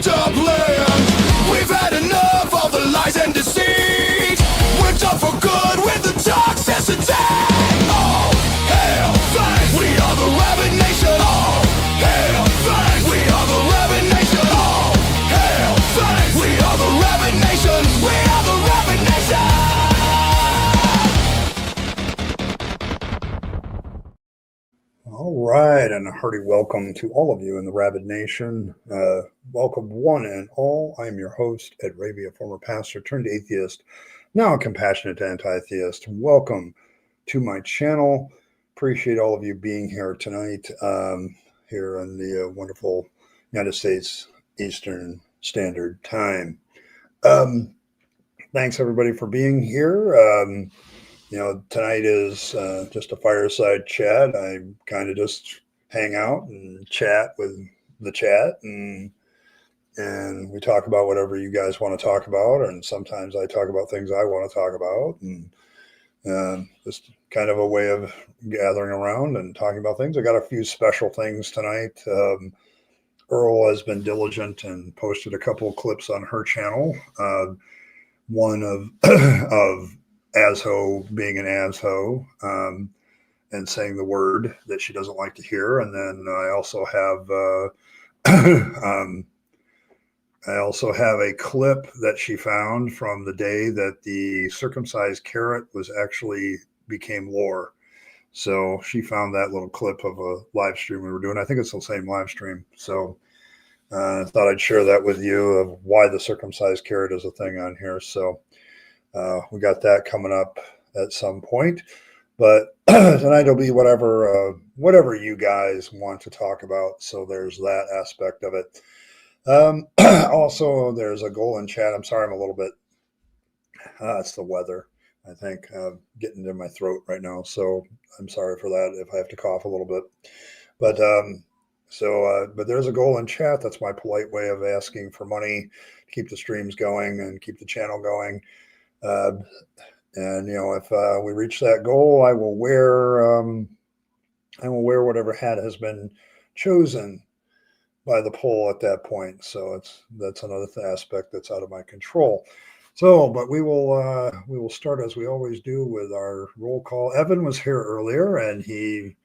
built up land. We've had enough of the lies and deceit. We're done for good with the toxicity. Oh, hell, thanks. We are the Rabyd Nation. Oh, hell, thanks. We are the Rabyd Nation. Oh, hell, thanks. We are the Rabyd Nation. We are the Rabyd Nation. All right, and a hearty welcome to all of you in the Rabyd Nation. Welcome one and all. I am your host, Ed Rabyd, a former pastor turned atheist, now a compassionate anti-theist. Welcome to my channel. Appreciate all of you being here tonight, here in the wonderful United States Eastern Standard Time. Thanks everybody for being here. Tonight is just a fireside chat. I kind of just hang out and chat with the chat, and we talk about whatever you guys want to talk about. And sometimes I talk about things I want to talk about, and just kind of a way of gathering around and talking about things. I got a few special things tonight. Earl has been diligent and posted a couple of clips on her channel. One of of asho being an asho, and saying the word that she doesn't like to hear. And then I also have a clip that she found from the day that the circumcised carrot was actually became lore. So she found that little clip of a live stream we were doing. I think it's the same live stream. So I thought I'd share that with you of why the circumcised carrot is a thing on here. So we got that coming up at some point, but tonight will be whatever you guys want to talk about. So there's that aspect of it. Also, there's a goal in chat. I'm sorry, I'm a little bit, it's the weather, I think, getting in my throat right now. So I'm sorry for that if I have to cough a little bit, but there's a goal in chat. That's my polite way of asking for money to keep the streams going and keep the channel going. And if we reach that goal, I will wear whatever hat has been chosen by the poll at that point. So that's another aspect that's out of my control. So, but we will start as we always do with our roll call. Evan was here earlier, and he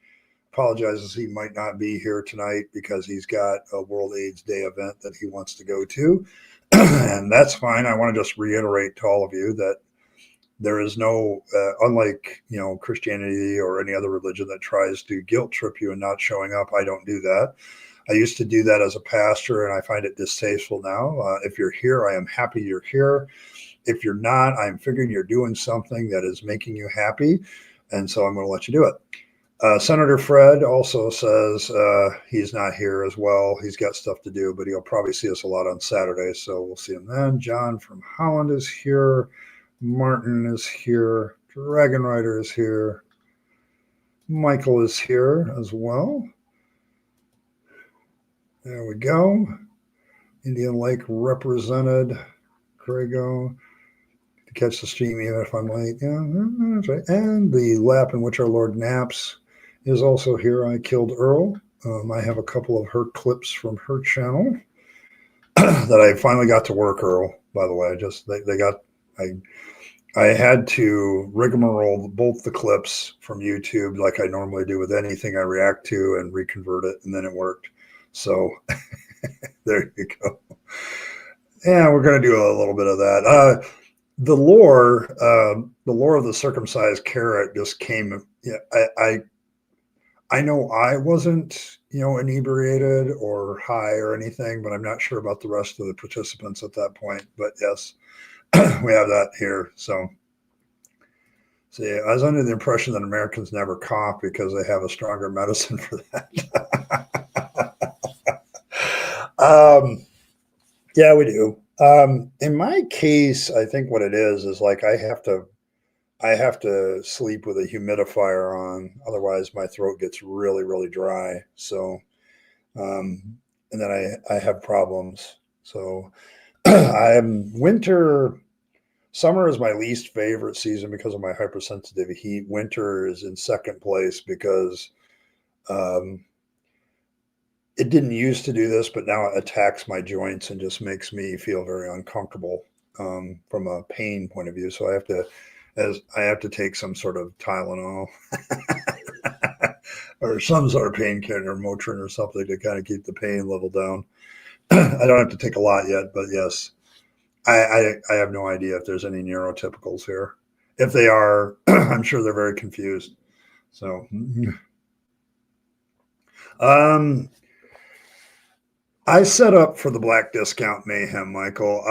apologizes he might not be here tonight because he's got a World AIDS Day event that he wants to go to. And that's fine. I want to just reiterate to all of you that there is no, unlike, Christianity or any other religion that tries to guilt trip you and not showing up. I don't do that. I used to do that as a pastor, and I find it distasteful now. If you're here, I am happy you're here. If you're not, I'm figuring you're doing something that is making you happy. And so I'm going to let you do it. Senator Fred also says he's not here as well. He's got stuff to do, but he'll probably see us a lot on Saturday, so we'll see him then. John from Holland is here. Martin is here. Dragon Rider is here. Michael is here as well. There we go. Indian Lake represented. Grego. To catch the stream even if I'm late. Yeah, that's right. And the lap in which our Lord naps is also here. I killed Earl. I have a couple of her clips from her channel that I finally got to work, Earl, by the way. I had to rigmarole both the clips from YouTube like I normally do with anything I react to and reconvert it, and then it worked. So there you go. Yeah, we're going to do a little bit of that. The lore of the circumcised carrot just came. I know I wasn't, inebriated or high or anything, but I'm not sure about the rest of the participants at that point. But yes, we have that here. So yeah, I was under the impression that Americans never cough because they have a stronger medicine for that. Yeah, we do. In my case, I think what it is like I have to sleep with a humidifier on, otherwise my throat gets really, really dry. So, and then I have problems. So summer is my least favorite season because of my hypersensitive heat. Winter is in second place because it didn't used to do this, but now it attacks my joints and just makes me feel very uncomfortable from a pain point of view. So I have to take some sort of Tylenol or some sort of painkiller, Motrin or something to kind of keep the pain level down. I don't have to take a lot yet, but yes, I have no idea if there's any neurotypicals here. If they are, I'm sure they're very confused. So, I set up for the Black Discount Mayhem, Michael.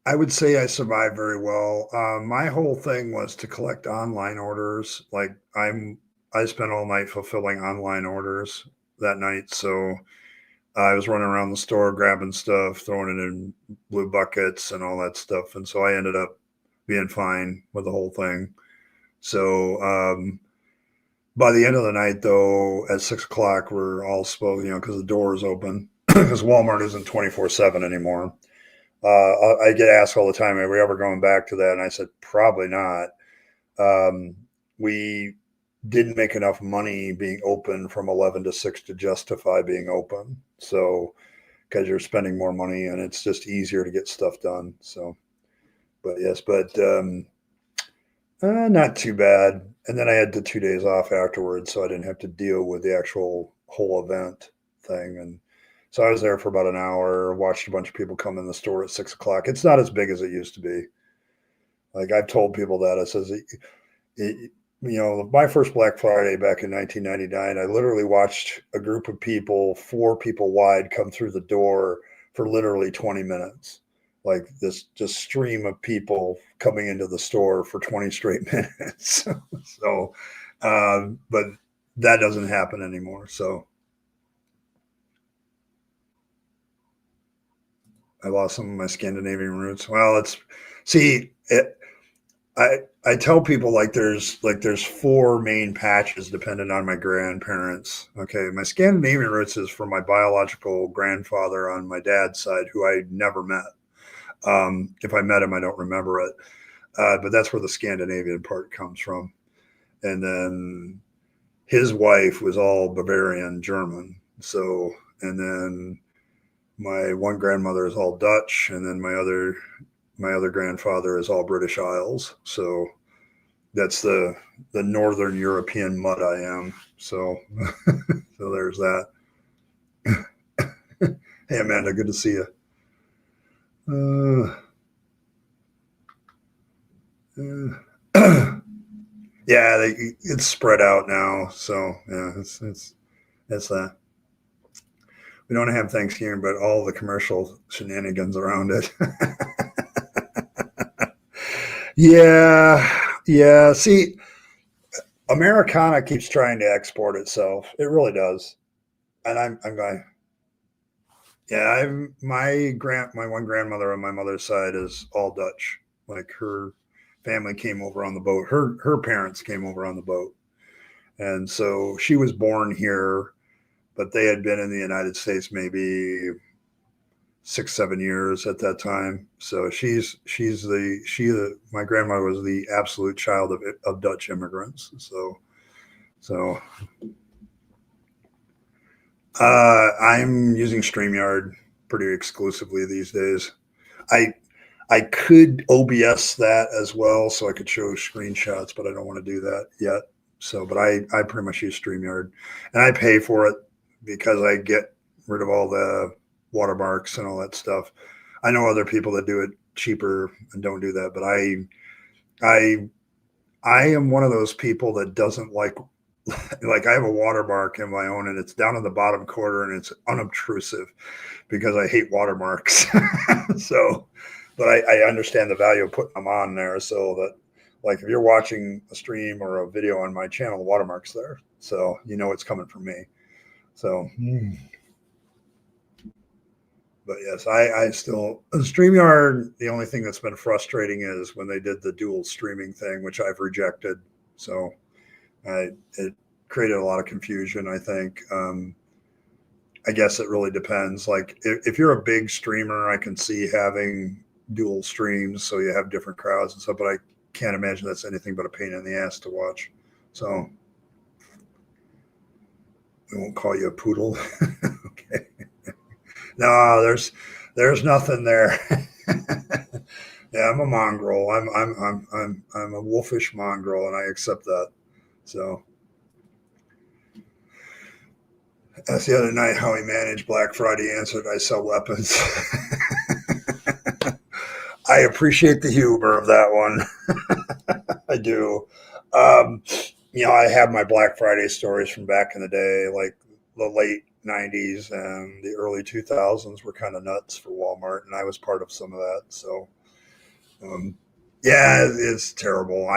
I would say I survived very well. My whole thing was to collect online orders. Like I spent all night fulfilling online orders that night. So I was running around the store grabbing stuff, throwing it in blue buckets and all that stuff. And so I ended up being fine with the whole thing. So by the end of the night, though, at 6 o'clock, we're all supposed, because the door is open, because Walmart isn't 24/7 anymore. I get asked all the time, are we ever going back to that? And I said, probably not. We didn't make enough money being open from 11 to 6 to justify being open. So, because you're spending more money and it's just easier to get stuff done. So, but yes, not too bad. And then I had the 2 days off afterwards, so I didn't have to deal with the actual whole event thing. And so I was there for about an hour, watched a bunch of people come in the store at 6 o'clock. It's not as big as it used to be. Like I've told people that, I says, my first Black Friday back in 1999, I literally watched a group of people, 4 people wide, come through the door for literally 20 minutes. Like this just stream of people coming into the store for 20 straight minutes. So, but that doesn't happen anymore. So I lost some of my Scandinavian roots. Well, I tell people there's 4 main patches dependent on my grandparents. Okay, my Scandinavian roots is from my biological grandfather on my dad's side, who I never met. If I met him, I don't remember it. But that's where the Scandinavian part comes from. And then his wife was all Bavarian German. So, and then my one grandmother is all Dutch, and then my other grandfather is all British Isles. So that's the Northern European mud I am. So, so there's that. Hey, Amanda, good to see you. Yeah, it's spread out now. So yeah, it's that. We don't have Thanksgiving, but all the commercial shenanigans around it. Yeah. See, Americana keeps trying to export itself. It really does, and I'm going. Yeah, my one grandmother on my mother's side is all Dutch. Like her family came over on the boat. Her parents came over on the boat, and so she was born here, but they had been in the United States maybe 6-7 years at that time. So my grandmother was the absolute child of Dutch immigrants. So I'm using StreamYard pretty exclusively these days. I could OBS that as well, so I could show screenshots, but I don't want to do that yet. So, but I pretty much use StreamYard, and I pay for it because I get rid of all the watermarks and all that stuff. I know other people that do it cheaper and don't do that, but I am one of those people that doesn't like I have a watermark in my own, and it's down in the bottom corner, and it's unobtrusive because I hate watermarks. So, but I understand the value of putting them on there so that, like, if you're watching a stream or a video on my channel, the watermark's there, so you know it's coming from me. So, but yes, I still StreamYard. The only thing that's been frustrating is when they did the dual streaming thing, which I've rejected. So, it created a lot of confusion, I think. I guess it really depends. Like if you're a big streamer, I can see having dual streams so you have different crowds and stuff. But can't imagine that's anything but a pain in the ass to watch. So we won't call you a poodle. Okay. No, there's nothing there. Yeah, I'm a mongrel. I'm a wolfish mongrel, and I accept that. So that's the other night how he managed Black Friday answered, I sell weapons. I appreciate the humor of that one. I do. I have my Black Friday stories from back in the day, like the late 90s and the early 2000s were kind of nuts for Walmart, and I was part of some of that. So, yeah, it's terrible.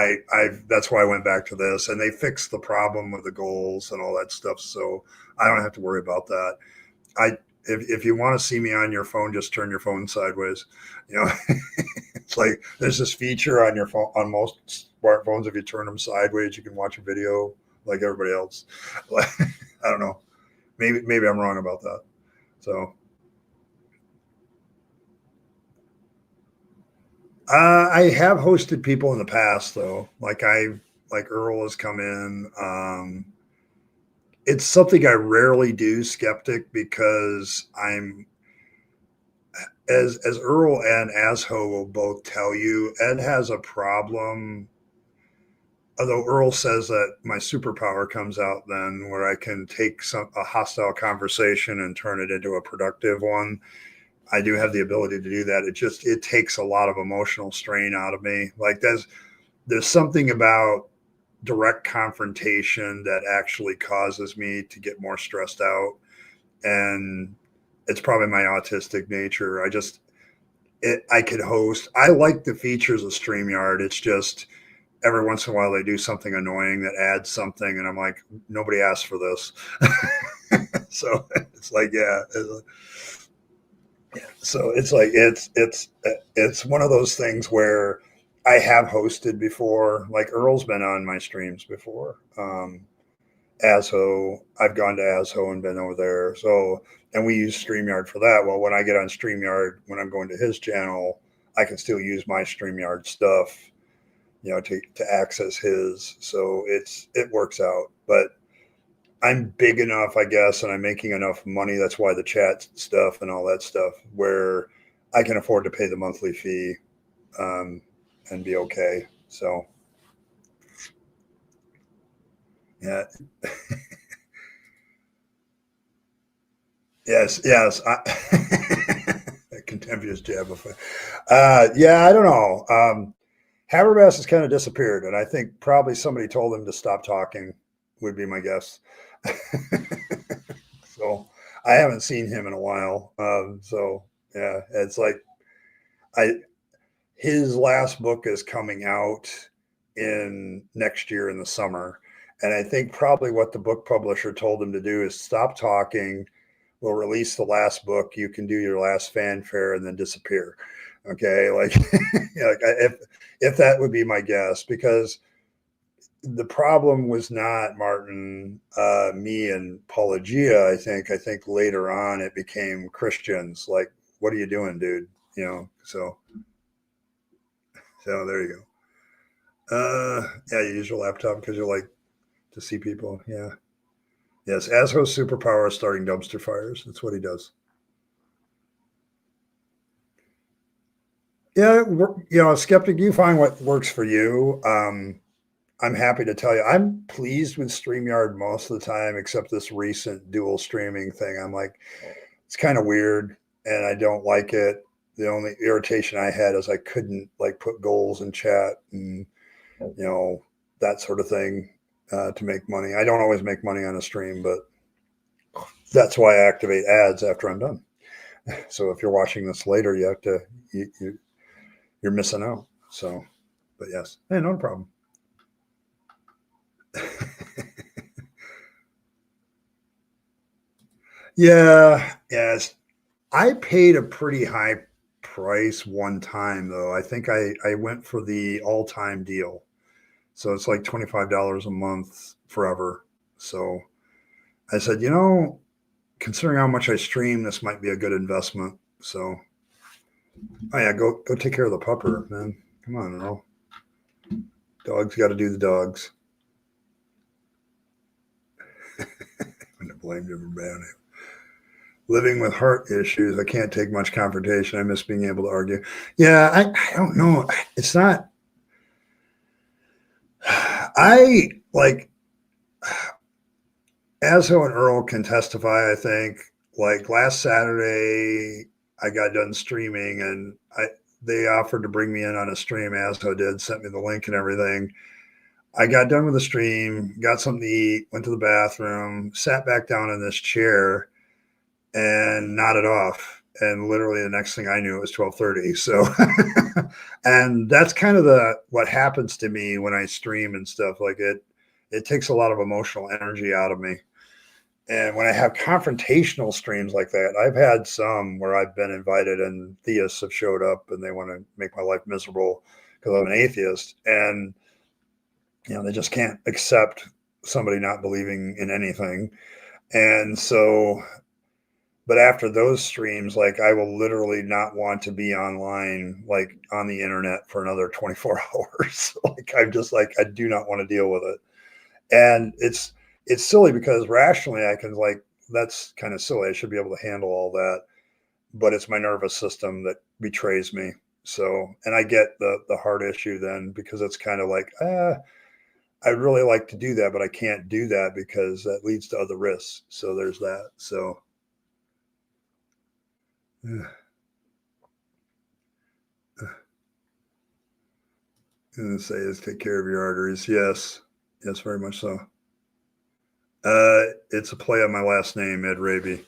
That's why I went back to this, and they fixed the problem with the goals and all that stuff. So I don't have to worry about that. If you want to see me on your phone, just turn your phone sideways. It's like there's this feature on your phone on most smartphones. If you turn them sideways, you can watch a video like everybody else. I don't know. Maybe I'm wrong about that. So I have hosted people in the past though. Like Earl has come in. It's something I rarely do, skeptic, because I'm as Earl and Asho will both tell you, Ed has a problem. Although Earl says that my superpower comes out then where I can take a hostile conversation and turn it into a productive one. I do have the ability to do that. It takes a lot of emotional strain out of me. Like there's something about direct confrontation that actually causes me to get more stressed out. And it's probably my autistic nature. I could host. I like the features of StreamYard. It's just every once in a while they do something annoying that adds something, and I'm like, nobody asked for this. So it's like, yeah. So it's like it's one of those things where I have hosted before. Like Earl's been on my streams before. Asho, I've gone to Asho and been over there. So, and we use StreamYard for that. Well, when I get on StreamYard, when I'm going to his channel, I can still use my StreamYard stuff, to access his. So it works out. But I'm big enough, I guess, and I'm making enough money. That's why the chat stuff and all that stuff, where I can afford to pay the monthly fee and be okay. So, yeah. Yes. A contemptuous jab of yeah, I don't know. Habermas has kind of disappeared, and I think probably somebody told him to stop talking, would be my guess. So I haven't seen him in a while. So yeah, it's like his last book is coming out in next year in the summer. And I think probably what the book publisher told him to do is stop talking. We'll release the last book. You can do your last fanfare and then disappear. Okay. Like, if that would be my guess, because the problem was not Martin, me and Apologia. I think later on it became Christians. Like, what are you doing, dude? So there you go. Yeah, you use your laptop because you like to see people. Yeah. Yes. Asho's superpower is starting dumpster fires. That's what he does. Yeah. Skeptic, you find what works for you. I'm happy to tell you, I'm pleased with StreamYard most of the time, except this recent dual streaming thing. I'm like, it's kind of weird and I don't like it. The only irritation I had is I couldn't like put goals in chat and, that sort of thing to make money. I don't always make money on a stream, but that's why I activate ads after I'm done. So if you're watching this later, you have to, you're missing out. So, but yes, hey, no problem. Yeah, yes. I paid a pretty high price one time though. I think I went for the all-time deal. So it's like $25 a month forever. So I said, considering how much I stream, this might be a good investment. So oh yeah, go take care of the pupper, man. Come on, Earl. Dogs got to do the dogs. I'm to blame him about it. Living with heart issues, I can't take much confrontation. I miss being able to argue. Yeah, I don't know. It's not. I like Azo and Earl can testify. I think like last Saturday, I got done streaming, and they offered to bring me in on a stream. Azo did, sent me the link and everything. I got done with the stream, got something to eat, went to the bathroom, sat back down in this chair, and nodded off. And literally the next thing I knew, it was 12:30. So, and that's kind of what happens to me when I stream and stuff. Like it takes a lot of emotional energy out of me. And when I have confrontational streams like that, I've had some where I've been invited and theists have showed up and they want to make my life miserable because I'm an atheist. And they just can't accept somebody not believing in anything. And so, but after those streams, like I will literally not want to be online, like on the internet for another 24 hours. Like I'm just like, I do not want to deal with it. And it's silly because rationally I can like, that's kind of silly. I should be able to handle all that, but it's my nervous system that betrays me. So, and I get the heart issue then because it's kind of like, I'd really like to do that, but I can't do that because that leads to other risks. So there's that. So and say is take care of your arteries. Yes, very much so. It's a play on my last name, Ed Raby.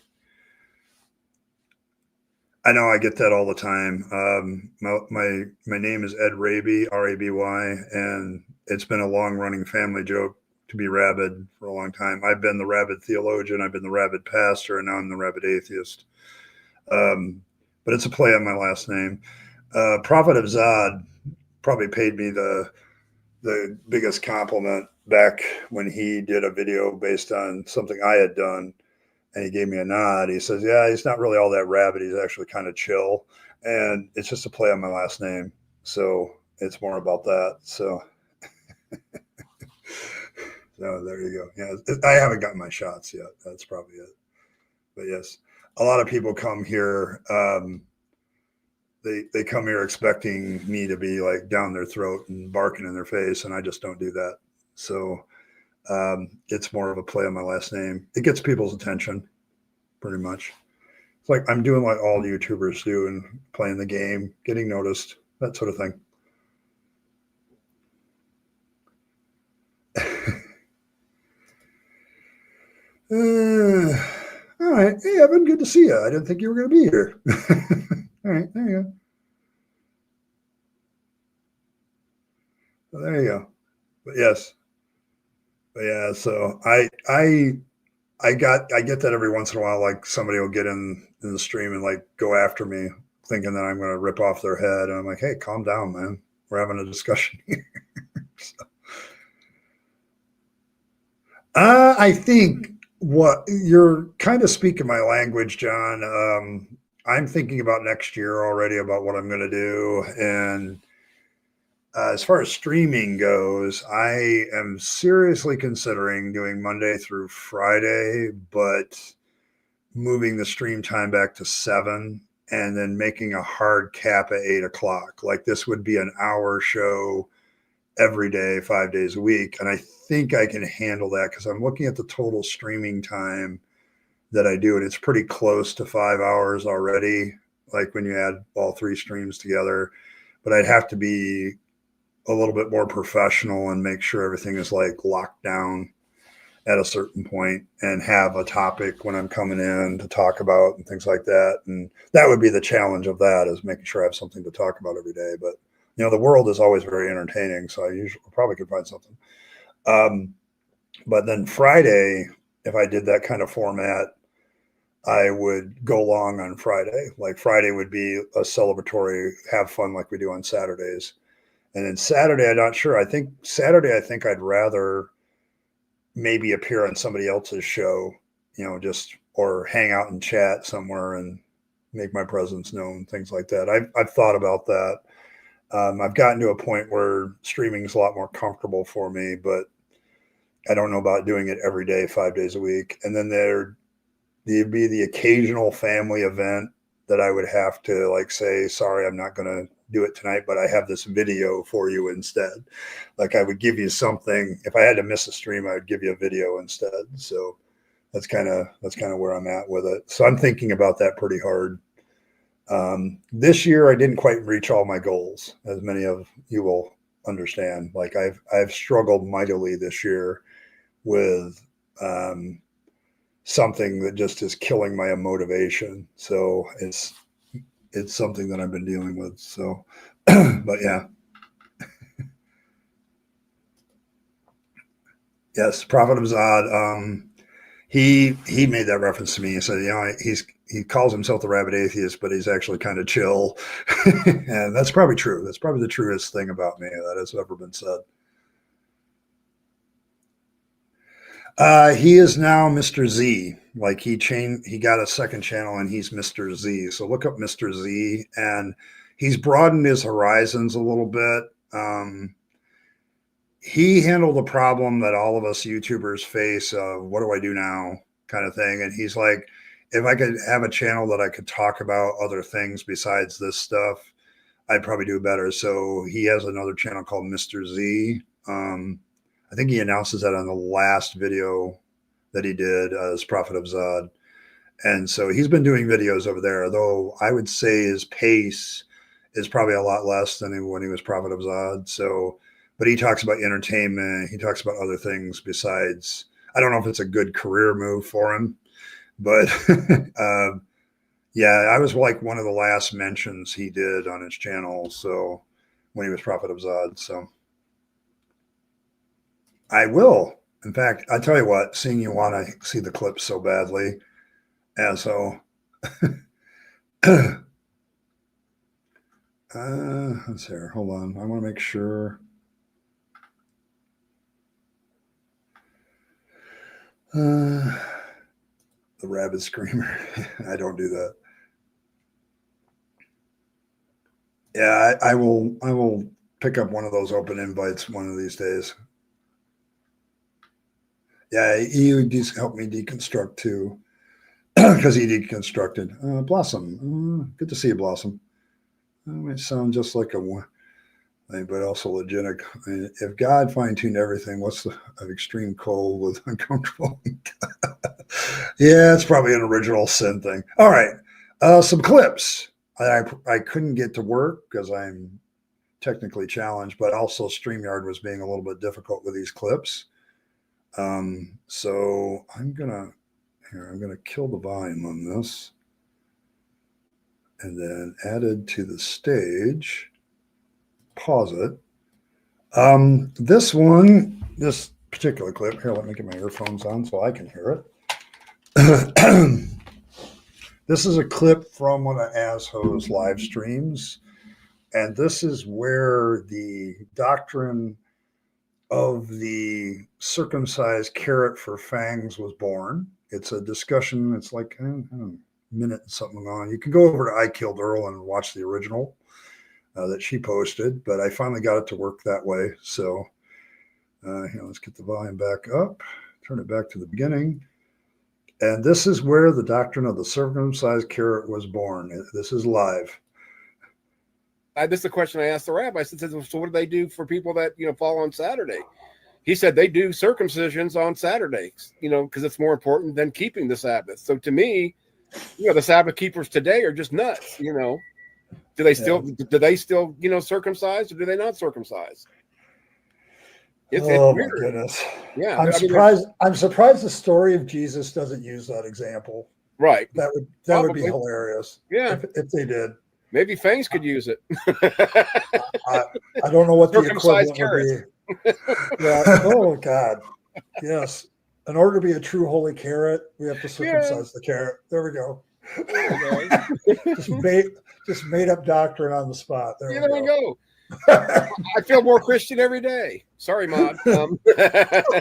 I know I get that all the time. My name is Ed Raby, Raby, and it's been a long running family joke to be Rabyd for a long time. I've been the Rabyd theologian, I've been the Rabyd pastor, and now I'm the Rabyd atheist. But it's a play on my last name. Prophet of Zod probably paid me the biggest compliment back when he did a video based on something I had done. And he gave me a nod. He says, yeah, he's not really all that rabid. He's actually kind of chill. And it's just a play on my last name. So it's more about that. So, so there you go. Yeah, I haven't gotten my shots yet. That's probably it. But yes, a lot of people come here. They come here expecting me to be like down their throat and barking in their face. And I just don't do that. So it's more of a play on my last name. It gets people's attention pretty much. It's like I'm doing like all YouTubers do and playing the game, getting noticed, that sort of thing. All right. Hey, Evan, good to see you. I didn't think you were going to be here. All right. There you go. Well, there you go. But yes. But yeah. So I get that every once in a while. Like somebody will get in the stream and like go after me, thinking that I'm going to rip off their head. And I'm like, hey, calm down, man. We're having a discussion here. So, I think what you're kind of speaking my language, John. I'm thinking about next year already about what I'm going to do. And as far as streaming goes, I am seriously considering doing Monday through Friday, but moving the stream time back to 7 and then making a hard cap at 8 o'clock. Like this would be an hour show every day, 5 days a week. And I think I can handle that because I'm looking at the total streaming time that I do, and it's pretty close to 5 hours already, like when you add all 3 streams together. But I'd have to be a little bit more professional and make sure everything is like locked down at a certain point and have a topic when I'm coming in to talk about and things like that. And that would be the challenge of that, is making sure I have something to talk about every day. But the world is always very entertaining, so I usually probably could find something. But then Friday, if I did that kind of format, I would go long on Friday. Like Friday would be a celebratory, have fun like we do on Saturdays. And then Saturday, I'm not sure. I think I'd rather maybe appear on somebody else's show, just or hang out and chat somewhere and make my presence known, things like that. I've thought about that. I've gotten to a point where streaming is a lot more comfortable for me, but I don't know about doing it every day, 5 days a week. And then there'd be the occasional family event that I would have to like say, sorry, I'm not going to do it tonight, but I have this video for you instead. Like I would give you something. If I had to miss a stream, I would give you a video instead. So that's kind of where I'm at with it. So I'm thinking about that pretty hard. This year I didn't quite reach all my goals, as many of you will understand. Like I've struggled mightily this year with something that just is killing my motivation. So it's something that I've been dealing with. So, but yeah. Yes, Prophet of Zod. He made that reference to me. He said, he calls himself the Rabyd Atheist, but he's actually kind of chill. And that's probably true. That's probably the truest thing about me that has ever been said. He is now Mr. Z. Like he got a second channel and he's Mr. Z. So look up Mr. Z, and he's broadened his horizons a little bit. He handled the problem that all of us YouTubers face of what do I do now kind of thing. And he's like, if I could have a channel that I could talk about other things besides this stuff, I'd probably do better. So he has another channel called Mr. Z. I think he announces that on the last video that he did as Prophet of Zod. And so he's been doing videos over there, though I would say his pace is probably a lot less than when he was Prophet of Zod. So, but he talks about entertainment. He talks about other things besides, I don't know if it's a good career move for him, but yeah, I was like one of the last mentions he did on his channel. So when he was Prophet of Zod. So I will. In fact, I tell you what, seeing you want to see the clips so badly. And so let's see here. Hold on. I want to make sure. The Rabyd Screamer. I don't do that. Yeah, I will pick up one of those open invites one of these days. Yeah, he would help me deconstruct too, because he deconstructed. Blossom, good to see you, Blossom. That might sound just like a one, but also legitimate. If God fine-tuned everything, what's the extreme cold with uncomfortable? Yeah, it's probably an original sin thing. All right, some clips. I couldn't get to work because I'm technically challenged, but also StreamYard was being a little bit difficult with these clips. So I'm gonna kill the volume on this and then added to the stage, pause it. This particular clip here, let me get my earphones on so I can hear it. This is a clip from one of Asho's live streams, and this is where the doctrine of the circumcised carrot for fangs was born. It's a discussion. It's like I don't know, a minute and something on. You can go over to I Killed Earl and watch the original that she posted, but I finally got it to work that way. So here, let's get the volume back up, turn it back to the beginning. And this is where the doctrine of the circumcised carrot was born. This is live. This is the question I asked the rabbi. I said, so what do they do for people that, fall on Saturday? He said they do circumcisions on Saturdays, because it's more important than keeping the Sabbath. So to me, the Sabbath keepers today are just nuts. Do they still, circumcise, or do they not circumcise? It's oh weird. My goodness. Yeah. I'm surprised the story of Jesus doesn't use that example. Right. That would be hilarious. Yeah. If they did. Maybe Fangs could use it. I don't know what the equivalent would be. Yeah. Oh God. Yes. In order to be a true holy carrot, we have to circumcise the carrot. There we go. just made up doctrine on the spot. There we go. I feel more Christian every day. Sorry, Maude. Do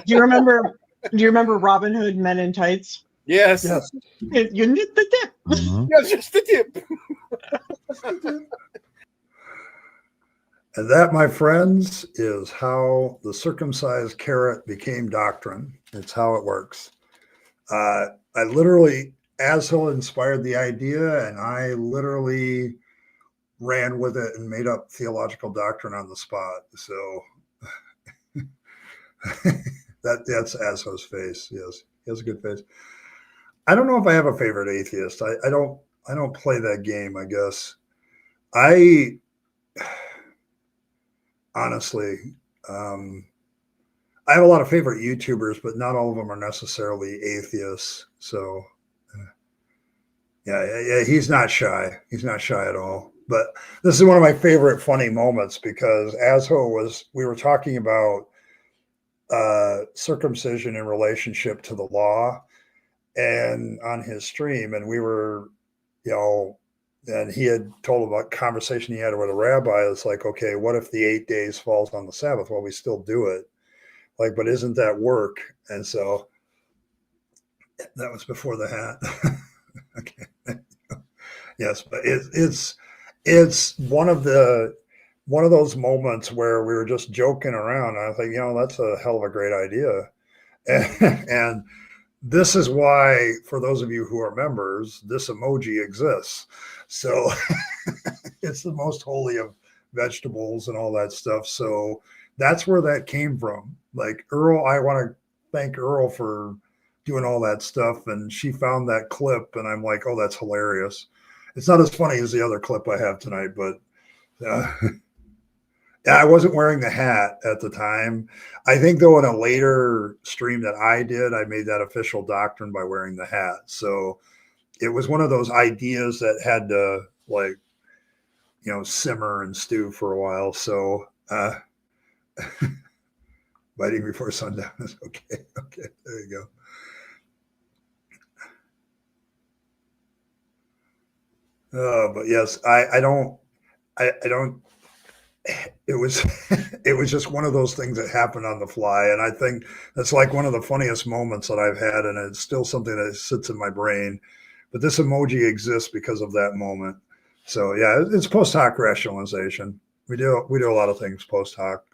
you remember Robin Hood Men in Tights? Yes. You need the tip. Yeah, just the tip. And that, my friends, is how the circumcised carrot became doctrine. It's how it works. I literally, Asshole inspired the idea, and I literally ran with it and made up theological doctrine on the spot. So that's Asshole's face. Yes, he has a good face. I don't know if I have a favorite atheist. I don't play that game, I guess. I honestly, I have a lot of favorite YouTubers, but not all of them are necessarily atheists. So yeah, he's not shy. He's not shy at all. But this is one of my favorite funny moments because we were talking about circumcision in relationship to the law and on his stream, and we were, and he had told about conversation he had with a rabbi. It's like, okay, what if the 8 days falls on the Sabbath? Well, we still do it. Like, but isn't that work? And so that was before the hat. Okay. Yes, but it's one of those moments where we were just joking around. I was like, that's a hell of a great idea. And this is why, for those of you who are members, this emoji exists. So it's the most holy of vegetables and all that stuff. So that's where that came from. Like Earl, I want to thank Earl for doing all that stuff. And she found that clip and I'm like, oh, that's hilarious. It's not as funny as the other clip I have tonight, but yeah, I wasn't wearing the hat at the time. I think though in a later stream that I did, I made that official doctrine by wearing the hat. So it was one of those ideas that had to simmer and stew for a while. So biting before sundown is okay. Okay, there you go. But yes, I don't. It was just one of those things that happened on the fly, and I think that's like one of the funniest moments that I've had, and it's still something that sits in my brain. But this emoji exists because of that moment. So yeah, it's post hoc rationalization. We do a lot of things post hoc.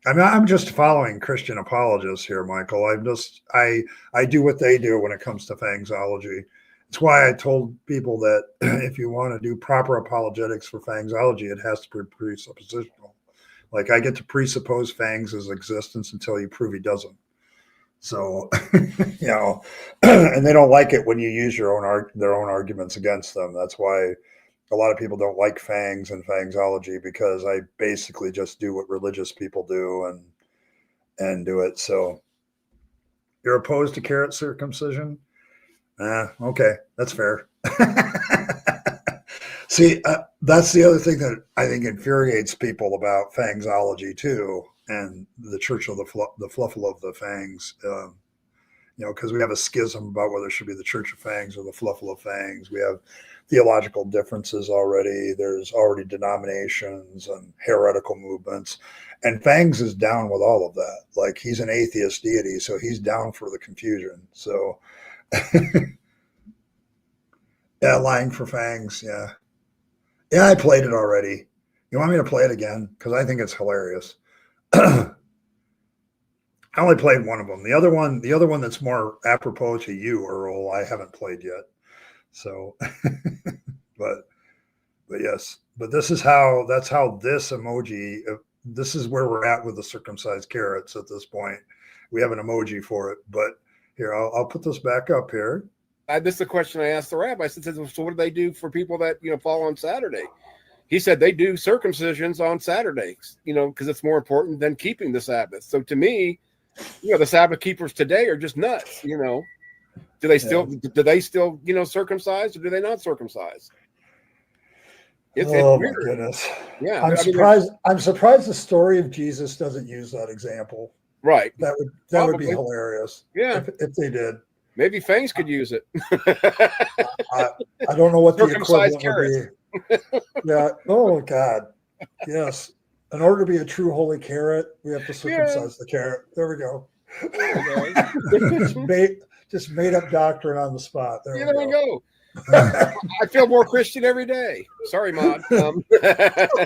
I mean, I'm just following Christian apologists here, Michael. I do what they do when it comes to Fangsology. It's why I told people that if you want to do proper apologetics for Fangsology, it has to be presuppositional. Like I get to presuppose Fangs' existence until you prove he doesn't. So, and they don't like it when you use their own arguments against them. That's why a lot of people don't like Fangs and Fangsology, because I basically just do what religious people do and do it. So you're opposed to carrot circumcision? Okay, that's fair. See, that's the other thing that I think infuriates people about Fangsology too, and the Church of the Fluffle of the Fangs. Because we have a schism about whether it should be the Church of Fangs or the Fluffle of Fangs. We have theological differences already. There's already denominations and heretical movements. And Fangs is down with all of that. Like he's an atheist deity, so he's down for the confusion. So yeah, lying for Fangs. Yeah. Yeah, I played it already. You want me to play it again? Because I think it's hilarious. I only played one of them. The other one that's more apropos to you, Earl, I haven't played yet. So, but yes, but that's how this emoji, this is where we're at with the circumcised carrots at this point. We have an emoji for it, but here, I'll put this back up here. This is the question I asked the rabbi. I said, so what do they do for people that, fall on Saturday? He said they do circumcisions on Saturdays, because it's more important than keeping the Sabbath. So to me, the Sabbath keepers today are just nuts, Do they still circumcise, or do they not circumcise? It's my weird. goodness. Yeah. I'm surprised the story of Jesus doesn't use that example. Right. That would be hilarious. Yeah. If they did. Maybe Fangs could use it. I don't know what the equivalent would be. Yeah. Oh God. Yes. In order to be a true holy carrot, we have to circumcise the carrot. There we go. just made up doctrine on the spot. There we go. I feel more Christian every day. Sorry, Mod. Do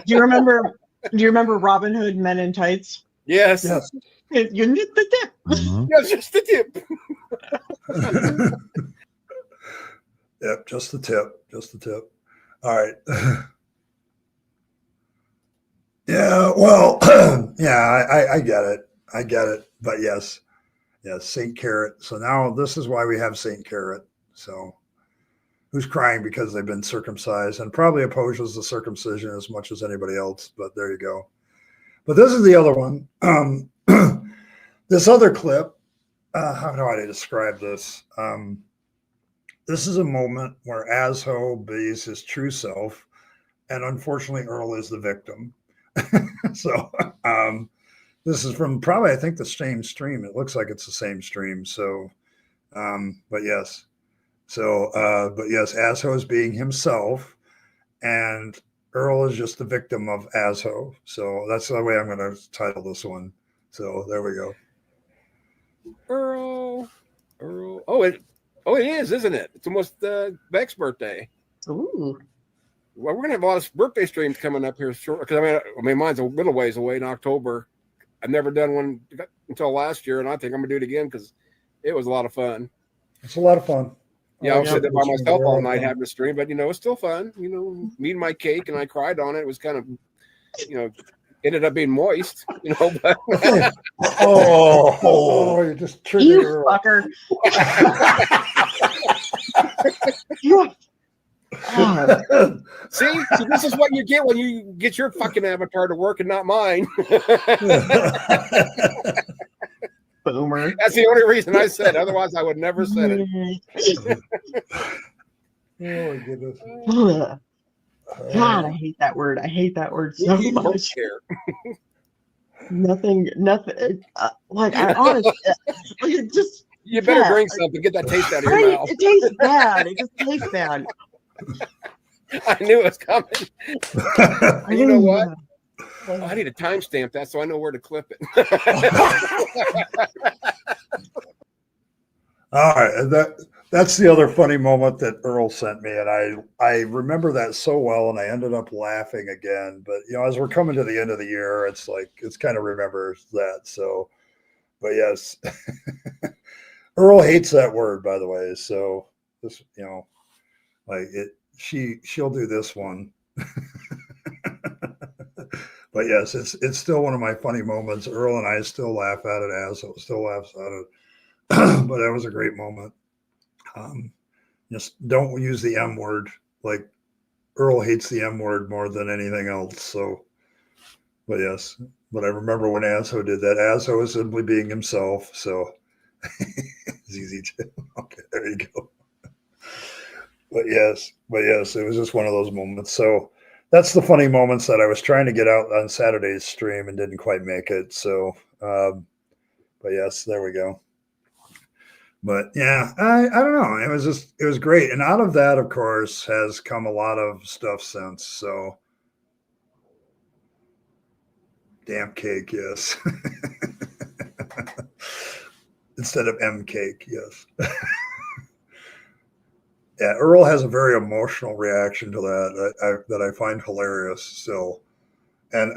you remember Do you remember Robin Hood Men in Tights? Yes. Yes. You need the tip. Yes, just the tip. Yep, just the tip. Just the tip. All right. Yeah, well, yeah, I get it. I get it. But yes, Saint Carrot. So now this is why we have Saint Carrot. So who's crying because they've been circumcised and probably opposes the circumcision as much as anybody else. But there you go. But this is the other one. This other clip, how do I describe this? This is a moment where Asho be's his true self, and unfortunately, Earl is the victim. So this is from probably, I think, the same stream. It looks like it's the same stream. So, but yes. So, but yes, Asho is being himself, and Earl is just the victim of Asho. So that's the way I'm going to title this one. So there we go. Earl. Oh, it is, isn't it? It's almost Beck's birthday. Ooh. Well, we're gonna have a lot of birthday streams coming up here short. Because I mean, mine's a little ways away in October. I've never done one until last year, and I think I'm gonna do it again because it was a lot of fun. It's a lot of fun. Yeah, I was sitting there by myself all night having a stream, but it's still fun. Me and my cake, and I cried on it. It was kind of, ended up being moist. But you just triggered You Earl. fucker. You- see, this is what you get when you get your fucking avatar to work and not mine. Boomer. That's the only reason I said. Otherwise, I would never said it. Oh my goodness. Ugh. God, I hate that word. I hate that word so We don't much. care. Nothing. Like I honestly, just You better drink something. Get that taste out of your right. mouth. It tastes bad. It just tastes bad. I knew it was coming. You know what? Oh, I need a timestamp that so I know where to clip it. All right, that's the other funny moment that Earl sent me, and I remember that so well, and I ended up laughing again. But as we're coming to the end of the year, it's kind of remembers that. So, but yes, Earl hates that word, by the way. So this, she'll do this one. But yes, it's still one of my funny moments. Earl and I still laugh at it, as it still laughs at it. But that was a great moment. Just don't use the M word. Like Earl hates the M word more than anything else. So, but yes, but I remember when Asho did that. Asho was simply being himself. So it's easy to. Okay, there you go. But yes, it was just one of those moments. So that's the funny moments that I was trying to get out on Saturday's stream and didn't quite make it. So, but yes, there we go. But yeah, I don't know. It was great. And out of that, of course, has come a lot of stuff since. So damn cake, yes. Instead of M cake, yes. Yeah, Earl has a very emotional reaction to that I find hilarious still. And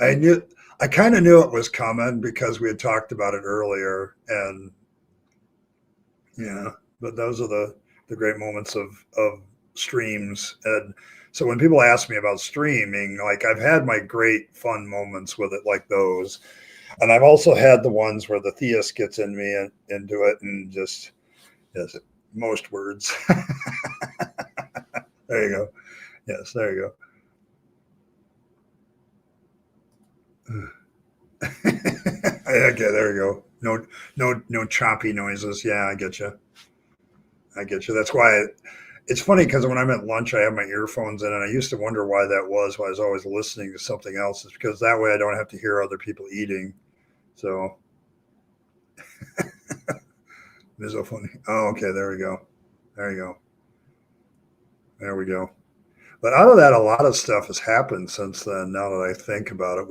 I kind of knew it was coming because we had talked about it earlier. And yeah, but those are the great moments of streams. And so when people ask me about streaming, like I've had my great fun moments with it, like those. And I've also had the ones where the theist gets in me and into it and just, yes, most words. There you go. Yes, there you go. Okay, there you go. No choppy noises. Yeah, I get you. That's why it's funny because when I'm at lunch, I have my earphones in, and I used to wonder why that was. Why I was always listening to something else. It's because that way I don't have to hear other people eating. So it's so funny. Oh, okay, there we go. There we go. But out of that, a lot of stuff has happened since then. Now that I think about it,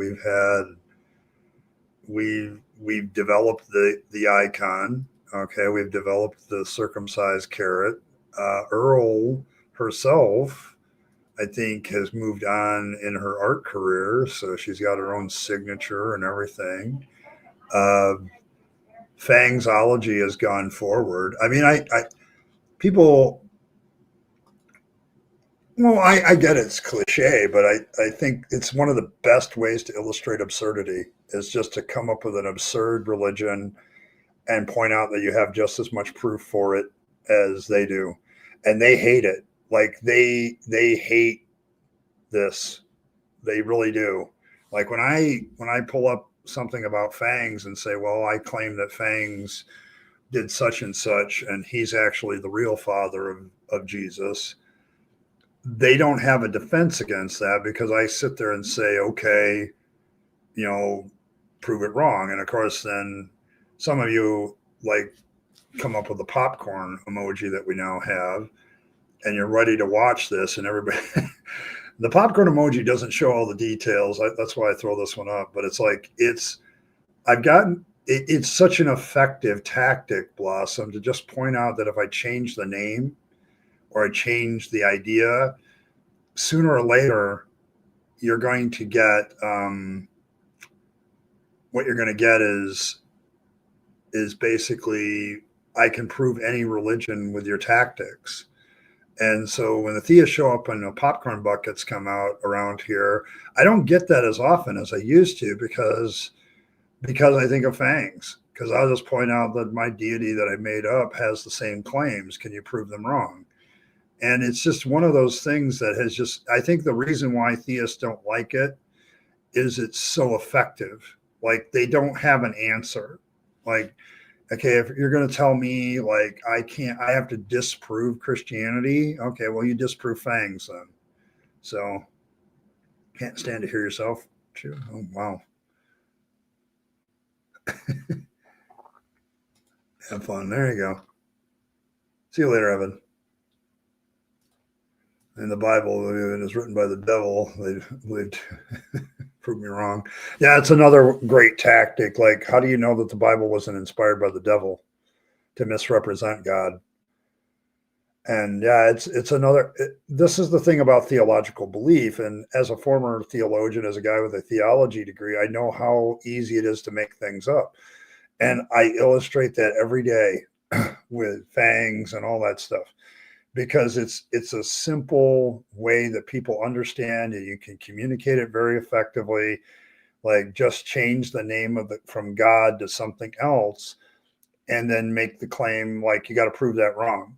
we've developed the icon. Okay, we've developed the circumcised carrot. Earl herself I think, has moved on in her art career. So she's got her own signature and everything. Uh, Fangsology has gone forward. I mean, I people, well, I get it's cliche, but I think it's one of the best ways to illustrate absurdity is just to come up with an absurd religion and point out that you have just as much proof for it as they do. And they hate it. Like they hate this. They really do. Like when I pull up something about Fangs and say, well, I claim that Fangs did such and such, and he's actually the real father of Jesus, they don't have a defense against that because I sit there and say, okay, prove it wrong. And of course, then some of you like come up with the popcorn emoji that we now have, and you're ready to watch this, and everybody. The popcorn emoji doesn't show all the details. That's why I throw this one up. But it's like it's such an effective tactic, Blossom, to just point out that if I change the name or I change the idea, sooner or later you're going to get what you're going to get is basically I can prove any religion with your tactics. And so when the theists show up and the popcorn buckets come out around here, I don't get that as often as I used to because I think of Fangs. Because I'll just point out that my deity that I made up has the same claims. Can you prove them wrong? And it's just one of those things that has just, I think the reason why theists don't like it is it's so effective. Like they don't have an answer. Like, okay, if you're going to tell me like I have to disprove Christianity. Okay, well, you disprove Fangs then. So can't stand to hear yourself. Oh, wow. Have fun. There you go. See you later, Evan. In the Bible, it is written by the devil. They'd prove me wrong. Yeah, it's another great tactic. Like, how do you know that the Bible wasn't inspired by the devil to misrepresent God? And yeah, it's another. This is the thing about theological belief. And as a former theologian, as a guy with a theology degree, I know how easy it is to make things up. And I illustrate that every day with Fangs and all that stuff. Because it's a simple way that people understand and you can communicate it very effectively. Like just change the name of it from God to something else and then make the claim like you got to prove that wrong.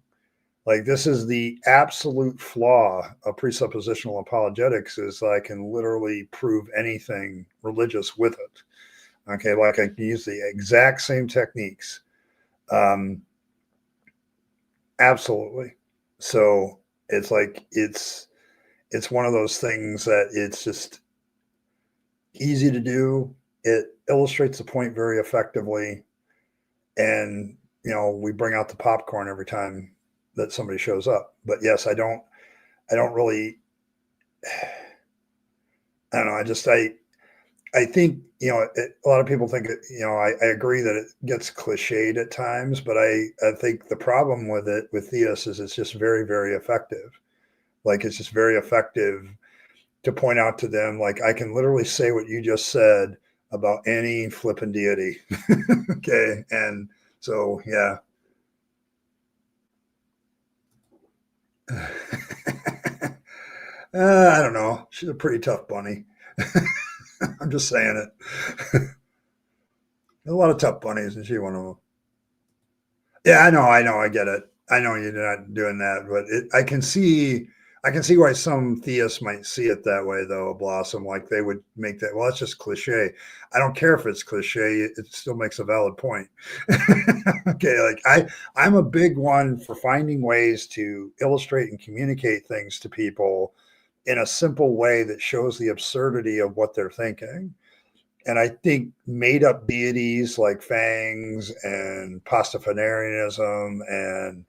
Like this is the absolute flaw of presuppositional apologetics is I can literally prove anything religious with it. Okay, like I can use the exact same techniques. Absolutely. So it's like it's one of those things that it's just easy to do. It illustrates the point very effectively, and we bring out the popcorn every time that somebody shows up. But yes, I don't really. I don't know. I think a lot of people think I agree that it gets cliched at times, but I think the problem with it with theists is it's just very, very effective. Like it's just very effective to point out to them, like I can literally say what you just said about any flippin' deity. Okay, and so yeah. I don't know. She's a pretty tough bunny. I'm just saying it. A lot of tough bunnies, and she one of them. Yeah, I know. I get it. I know you're not doing that, but I can see why some theists might see it that way, though. Blossom, like they would make that. Well, it's just cliche. I don't care if it's cliche. It still makes a valid point. Okay, like I'm a big one for finding ways to illustrate and communicate things to people in a simple way that shows the absurdity of what they're thinking. And I think made up deities like Fangs and Pastafarianism and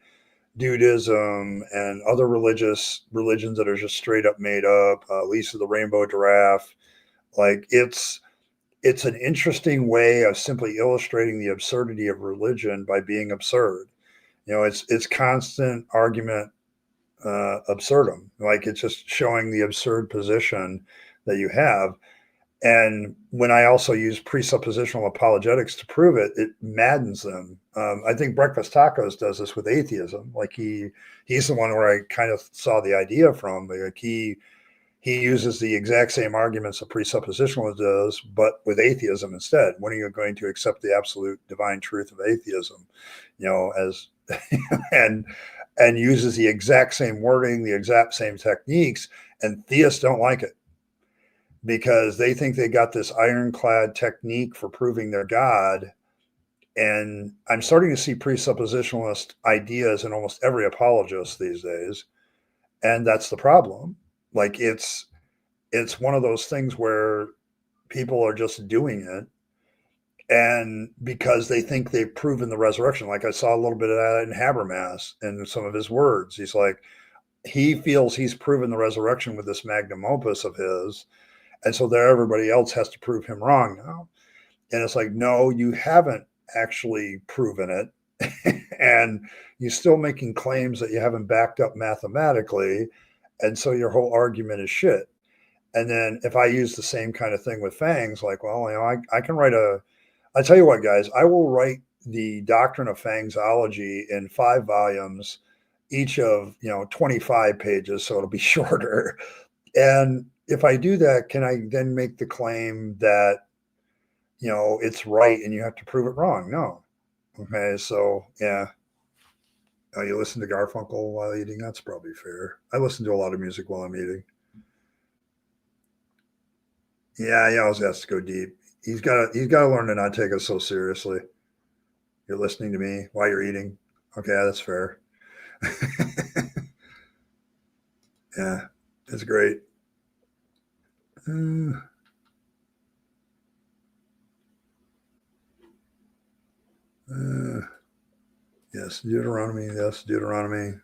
Dudism and other religions that are just straight up made up, Lisa the Rainbow Giraffe, like it's an interesting way of simply illustrating the absurdity of religion by being absurd. It's constant argument absurdum. Like it's just showing the absurd position that you have. And when I also use presuppositional apologetics to prove it, it maddens them. I think Breakfast Tacos does this with atheism. Like he's the one where I kind of saw the idea from. Like he uses the exact same arguments a presuppositionalist does, but with atheism instead. When are you going to accept the absolute divine truth of atheism? As and uses the exact same wording, the exact same techniques, and theists don't like it because they think they got this ironclad technique for proving their God. And I'm starting to see presuppositionalist ideas in almost every apologist these days. And that's the problem. Like it's one of those things where people are just doing it. And because they think they've proven the resurrection, like I saw a little bit of that in Habermas and some of his words. He's like, he feels he's proven the resurrection with this magnum opus of his. And so there, everybody else has to prove him wrong now. And it's like, no, you haven't actually proven it. And you're still making claims that you haven't backed up mathematically. And so your whole argument is shit. And then if I use the same kind of thing with Fangs, like, well, I can write I tell you what, guys, I will write the doctrine of Fangsology in 5 volumes, each of, 25 pages. So it'll be shorter. And if I do that, can I then make the claim that, it's right and you have to prove it wrong? No. Okay. So yeah. Oh, you listen to Garfunkel while eating? That's probably fair. I listen to a lot of music while I'm eating. Yeah, he always has to go deep. He's got to learn to not take us so seriously. You're listening to me while you're eating. Okay, that's fair. Yeah, it's great. Yes, Deuteronomy. Yes, Deuteronomy.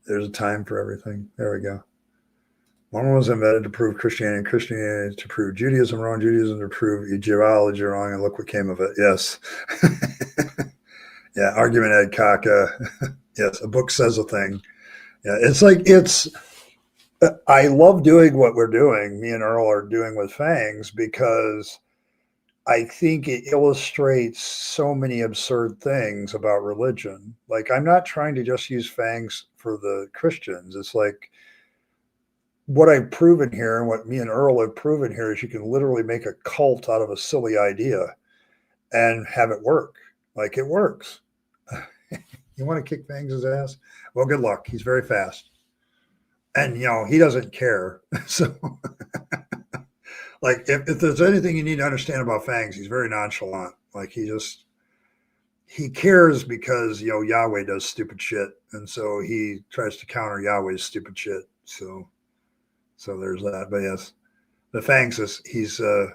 There's a time for everything. There we go. One was invented to prove Christianity, Christianity to prove Judaism wrong, Judaism to prove Egyptology wrong, and look what came of it. Yes. Yeah, argument ad caca. Yes, a book says a thing. Yeah, I love doing what we're doing, me and Earl are doing with Fangs, because I think it illustrates so many absurd things about religion. Like, I'm not trying to just use Fangs for the Christians. It's like, what I've proven here and what me and Earl have proven here is you can literally make a cult out of a silly idea and have it work. Like, it works. You want to kick Fangs' ass? Well, good luck. He's very fast. And, he doesn't care. So, like, if there's anything you need to understand about Fangs, he's very nonchalant. Like, he cares because, Yahweh does stupid shit. And so he tries to counter Yahweh's stupid shit. So there's that. But yes, the Fangs he's a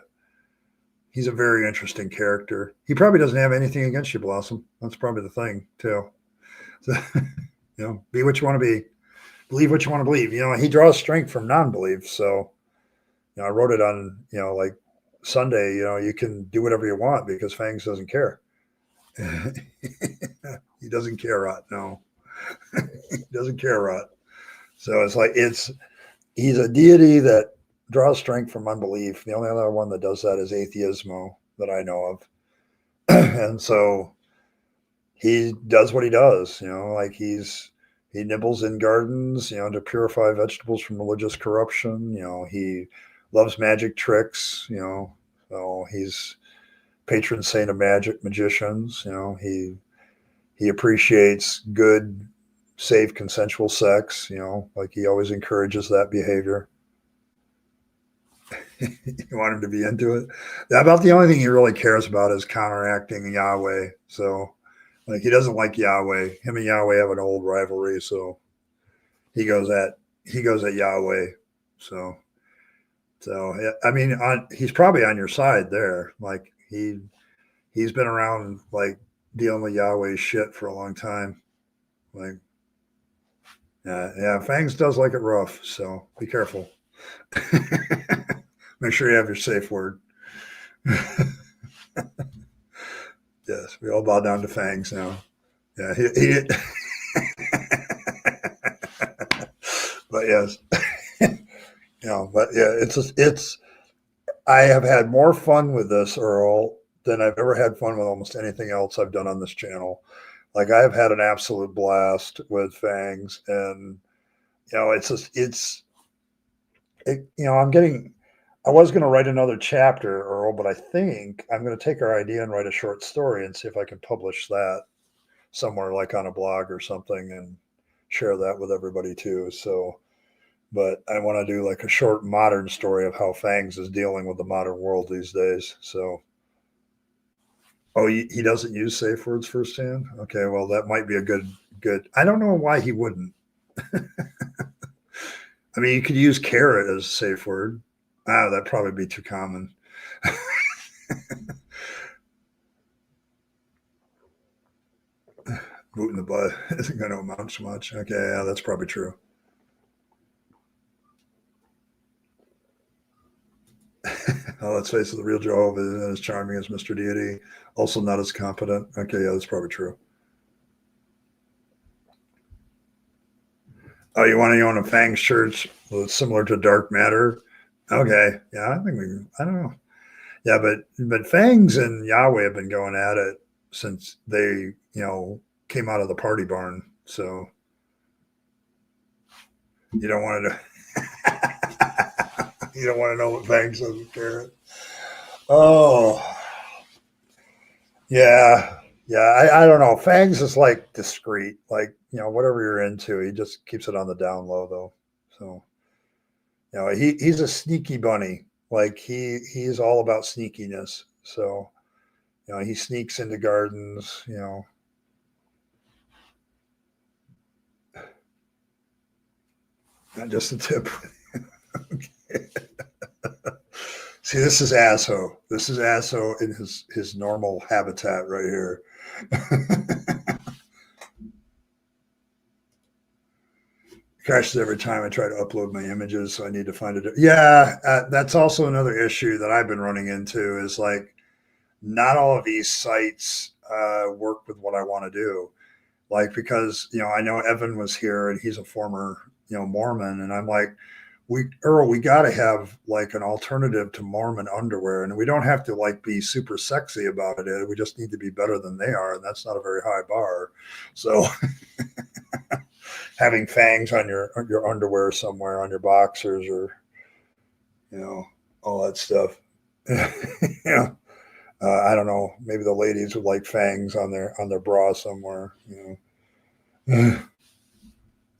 very interesting character. He probably doesn't have anything against you, Blossom. That's probably the thing too. So, be what you want to be, believe what you want to believe. He draws strength from non-belief. So, I wrote it on, like Sunday, you can do whatever you want because Fangs doesn't care. He doesn't care, Rot. No, he doesn't care, Rot. So it's like, he's a deity that draws strength from unbelief. The only other one that does that is atheismo that I know of. And so he does what he does, like he nibbles in gardens, to purify vegetables from religious corruption. He loves magic tricks, so he's patron saint of magicians. He appreciates good, safe, consensual sex, like he always encourages that behavior. You want him to be into it. About the only thing he really cares about is counteracting Yahweh. So, like, he doesn't like Yahweh. Him and Yahweh have an old rivalry. So he goes at Yahweh. So I mean, he's probably on your side there. Like, he's been around, like, dealing with Yahweh's shit for a long time. Like, yeah, Fangs does like it rough. So be careful. Make sure you have your safe word. Yes, we all bow down to Fangs now. Yeah, he but yes, but yeah, it's. I have had more fun with this, Earl, than I've ever had fun with almost anything else I've done on this channel. Like I have had an absolute blast with Fangs, and it's just I'm getting. I was going to write another chapter, Earl, but I think I'm going to take our idea and write a short story and see if I can publish that somewhere, like on a blog or something, and share that with everybody too. So, but I want to do like a short modern story of how Fangs is dealing with the modern world these days. So, oh, he doesn't use safe words firsthand. Okay, well that might be a good. I don't know why he wouldn't. I mean, you could use carrot as a safe word. That'd probably be too common. Boot in the butt isn't going to amount to much. Okay, yeah, that's probably true. Oh, let's face it, the real Jehovah isn't as charming as Mr. Deity. Also not as competent. Okay, yeah, that's probably true. Oh, you want to own a Fangs church similar to Dark Matter? Okay, yeah, I don't know. Yeah, but Fangs and Yahweh have been going at it since they, came out of the party barn. So you don't want to you don't want to know what Fangs says with carrot. Oh, yeah. Yeah, I don't know. Fangs is like discreet, like, whatever you're into, he just keeps it on the down low though. So, he's a sneaky bunny. Like he's all about sneakiness. So, he sneaks into gardens, Not just a tip. Okay. See, this is Asso. This is Asso in his normal habitat right here. Crashes every time I try to upload my images, so I need to find it. Yeah, that's also another issue that I've been running into is like not all of these sites work with what I want to do. Like, because, I know Evan was here and he's a former, Mormon. And I'm like, Earl, we got to have like an alternative to Mormon underwear. And we don't have to like be super sexy about it. We just need to be better than they are. And that's not a very high bar. So having Fangs on your underwear somewhere, on your boxers, or, all that stuff. Yeah. I don't know. Maybe the ladies would like Fangs on their bra somewhere. I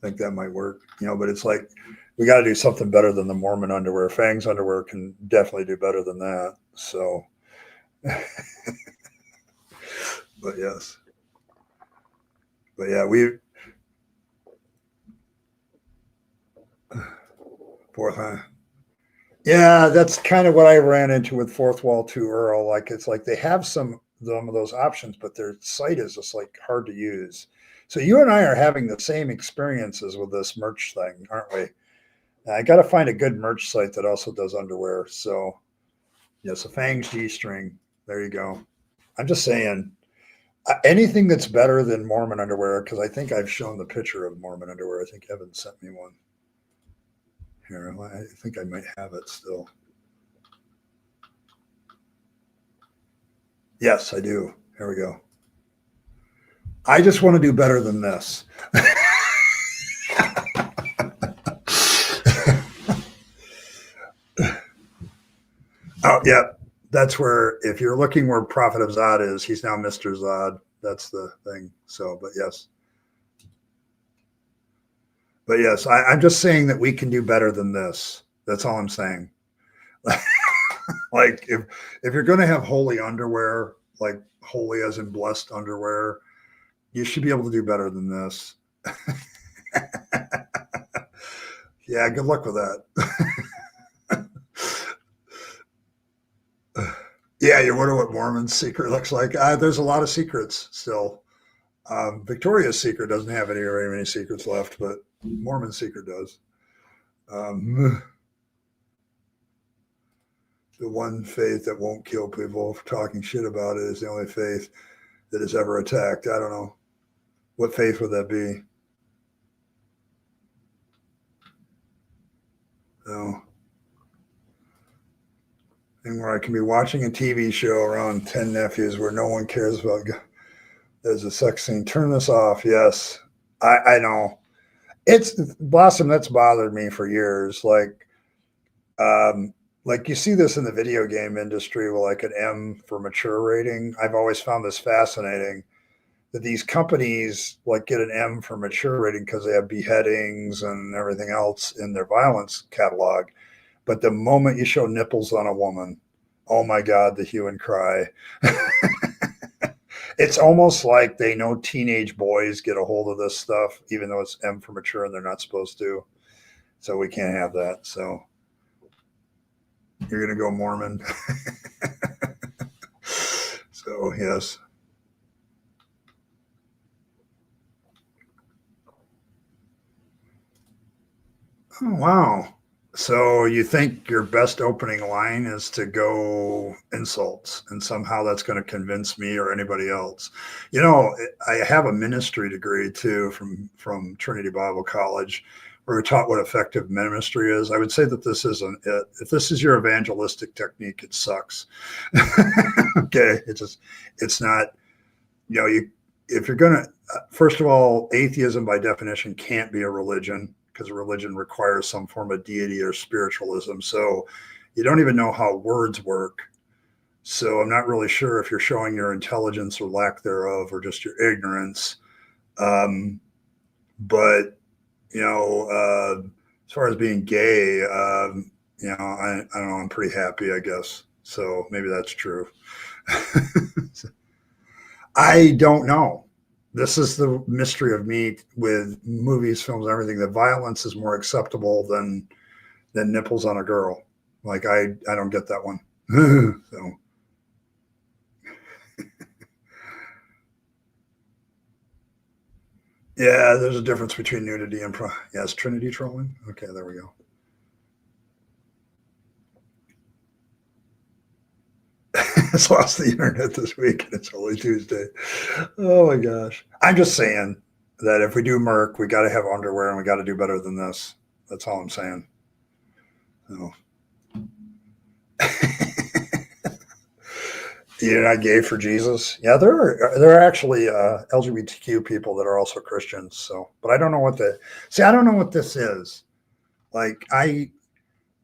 think that might work. But it's like we got to do something better than the Mormon underwear. Fangs underwear can definitely do better than that. So, but yes, but yeah, fourth. Yeah, that's kind of what I ran into with Fourth Wall 2 Earl. Like it's like they have some of those options, but their site is just like hard to use. So you and I are having the same experiences with this merch thing, aren't we? I got to find a good merch site that also does underwear. So yes, a Fangs G-string. There you go. I'm just saying anything that's better than Mormon underwear, because I think I've shown the picture of Mormon underwear. I think Evan sent me one. Here, I think I might have it still. Yes, I do. Here we go. I just want to do better than this. Oh, yeah. That's where, if you're looking where Prophet of Zod is, he's now Mr. Zod. That's the thing. So, but yes. But yes, I'm just saying that we can do better than this. That's all I'm saying. Like if you're going to have holy underwear, like holy as in blessed underwear, you should be able to do better than this. Yeah, good luck with that. Yeah, you wonder what Mormon's secret looks like. There's a lot of secrets still. Victoria's secret doesn't have very many secrets left, but Mormon's secret does. The one faith that won't kill people for talking shit about it is the only faith that is ever attacked. I don't know. What faith would that be? So, and where I can be watching a TV show around 10 nephews where no one cares about. There's a sex scene. Turn this off. Yes, I know. It's Blossom. That's bothered me for years. Like you see this in the video game industry with like an M for mature rating. I've always found this fascinating that these companies like get an M for mature rating because they have beheadings and everything else in their violence catalog. But the moment you show nipples on a woman, oh my God, the hue and cry. It's almost like they know teenage boys get a hold of this stuff, even though it's M for mature and they're not supposed to. So we can't have that. So you're going to go Mormon. So, yes. Oh, wow. So you think your best opening line is to go insults, and somehow that's going to convince me or anybody else. You know, I have a ministry degree too from Trinity Bible College, where we taught what effective ministry is. I would say that this isn't it. If this is your evangelistic technique, it sucks. Okay, it's not. You know, if you're gonna, first of all, atheism by definition can't be a religion, because religion requires some form of deity or spiritualism. So you don't even know how words work. So I'm not really sure if you're showing your intelligence or lack thereof, or just your ignorance. But, you know, as far as being gay, you know, I don't know, I'm pretty happy, I guess. So maybe that's true. I don't know. This is the mystery of me with movies, films, everything. The violence is more acceptable than nipples on a girl. Like I don't get that one. So yeah, there's a difference between nudity and yes, Trinity trolling. Okay, there we go. It's lost the internet this week and it's only Tuesday. Oh my gosh. I'm just saying that if we do murk, we got to have underwear and we got to do better than this. That's all I'm saying. So. You're not gay for Jesus? Yeah, there are actually LGBTQ people that are also Christians. So, but I don't know what I don't know what this is. Like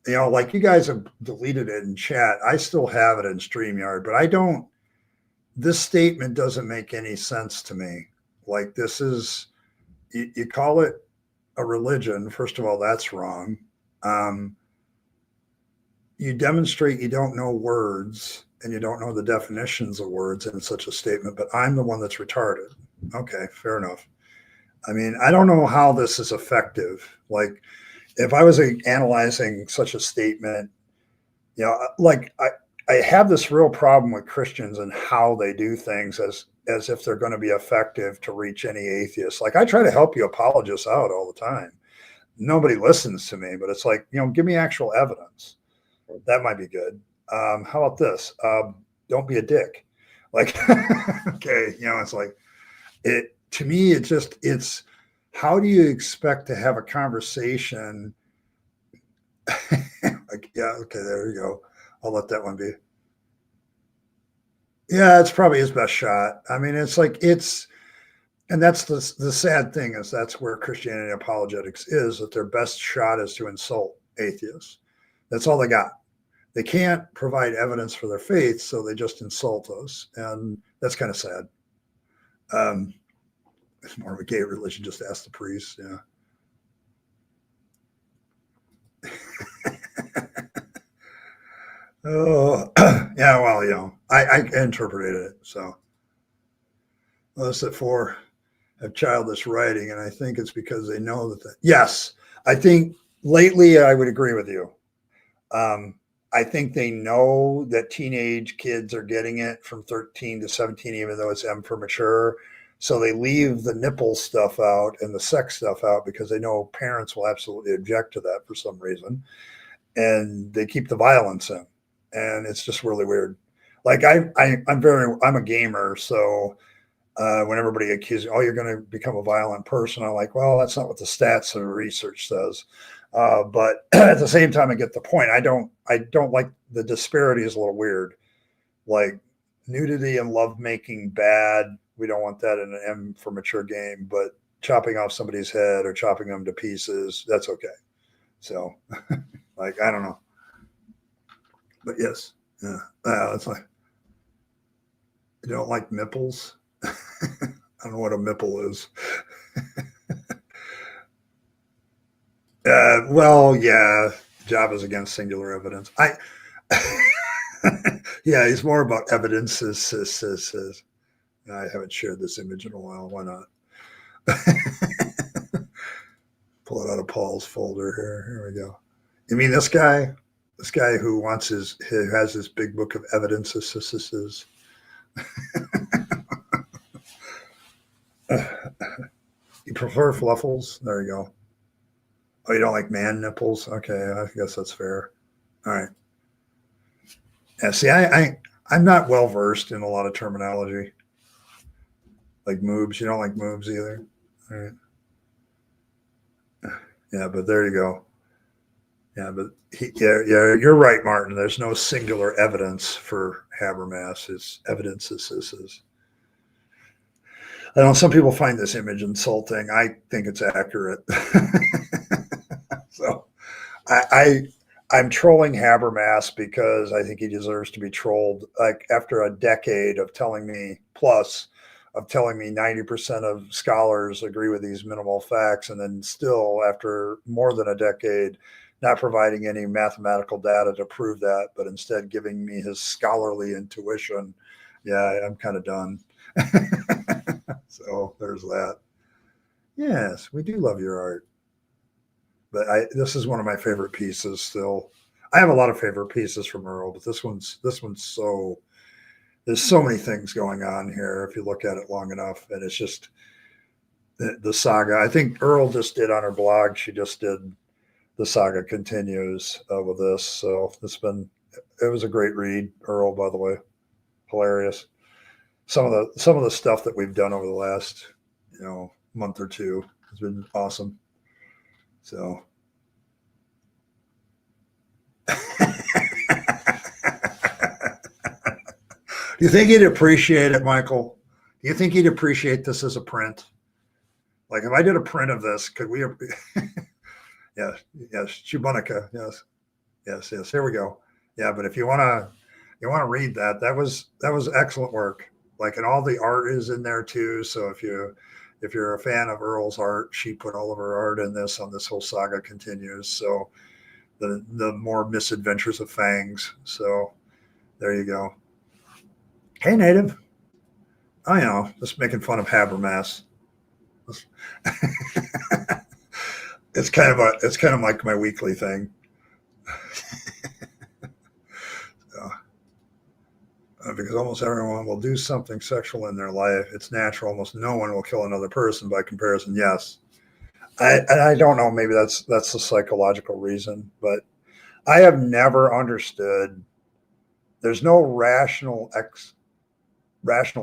you know, like you guys have deleted it in chat. I still have it in StreamYard, but I don't. This statement doesn't make any sense to me. Like this is, you call it a religion. First of all, that's wrong. You demonstrate you don't know words and you don't know the definitions of words in such a statement, but I'm the one that's retarded. Okay, fair enough. I mean, I don't know how this is effective. Like, if I was analyzing such a statement, you know, like I have this real problem with Christians and how they do things as if they're going to be effective to reach any atheist. Like I try to help you apologists out all the time. Nobody listens to me, but it's like, you know, give me actual evidence. That might be good. How about this? Don't be a dick. Like, okay, you know, it's like to me, it's how do you expect to have a conversation? Like, yeah, okay, there you go. I'll let that one be. Yeah, it's probably his best shot. I mean, it's like and that's the sad thing is that's where Christianity apologetics is, that their best shot is to insult atheists. That's all they got. They can't provide evidence for their faith, so they just insult us, and that's kind of sad. It's more of a gay religion. Just ask the priest. Yeah. Oh, yeah. Well, you know, I interpreted it. So, those that have childish writing, and I think it's because they know that. Yes, I think lately I would agree with you. I think they know that teenage kids are getting it from 13 to 17, even though it's M for mature. So they leave the nipple stuff out and the sex stuff out because they know parents will absolutely object to that for some reason. And they keep the violence in. And it's just really weird. Like I'm a gamer. So when everybody accuses, oh, you're going to become a violent person, I'm like, well, that's not what the stats and research says. But at the same time, I get the point. I don't like the disparity is a little weird. Like nudity and lovemaking bad. We don't want that in an M for mature game, but chopping off somebody's head or chopping them to pieces, that's okay. So, like, I don't know. But yes, yeah, it's like, you don't like nipples? I don't know what a nipple is. Well, yeah, Java's against singular evidence. Yeah, he's more about evidences. I haven't shared this image in a while. Why not? Pull it out of Paul's folder here. Here we go. You mean this guy? This guy who has his big book of evidences. You prefer fluffles? There you go. Oh, you don't like man nipples? Okay, I guess that's fair. All right. Yeah, see, I'm not well versed in a lot of terminology. Like moobs. You don't like moobs either? All right. Yeah, but there you go. Yeah, but you're right, Martin. There's no singular evidence for Habermas. It's evidences. I know some people find this image insulting. I think it's accurate. So I'm trolling Habermas because I think he deserves to be trolled. Like after a decade of telling me 90% of scholars agree with these minimal facts, and then still after more than a decade, not providing any mathematical data to prove that, but instead giving me his scholarly intuition. Yeah, I'm kind of done. So there's that. Yes, we do love your art. But this is one of my favorite pieces still. I have a lot of favorite pieces from Earl, but this one's so, there's so many things going on here if you look at it long enough. And it's just the saga. I think Earl just did on her blog, she just did The Saga Continues with this. So it was a great read, Earl, by the way. Hilarious. Some of the stuff that we've done over the last, month or two has been awesome. So do you think he'd appreciate it, Michael? Do you think he'd appreciate this as a print? Like if I did a print of this, could we? Yes, Chubunica. Yes. Here we go. Yeah, but if you want to read that, that was excellent work. Like, and all the art is in there too. So if you're a fan of Earl's art, she put all of her art in this on This Whole Saga Continues. So the more misadventures of Fangs. So there you go. Hey, Native. I know, just making fun of Habermas. It's kind of like my weekly thing. Because almost everyone will do something sexual in their life. It's natural. Almost no one will kill another person by comparison. Yes. I don't know. Maybe that's the psychological reason, but I have never understood. There's no rational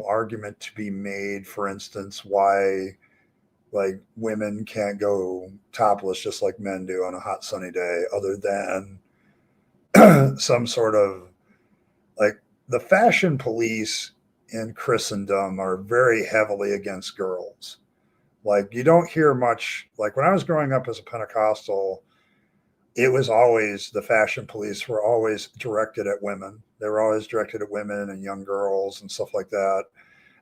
argument to be made, for instance, why like women can't go topless just like men do on a hot sunny day, other than some sort of like the fashion police in Christendom are very heavily against girls. Like you don't hear much. Like when I was growing up as a Pentecostal, it was always the fashion police were always directed at women. They were always directed at women and young girls and stuff like that.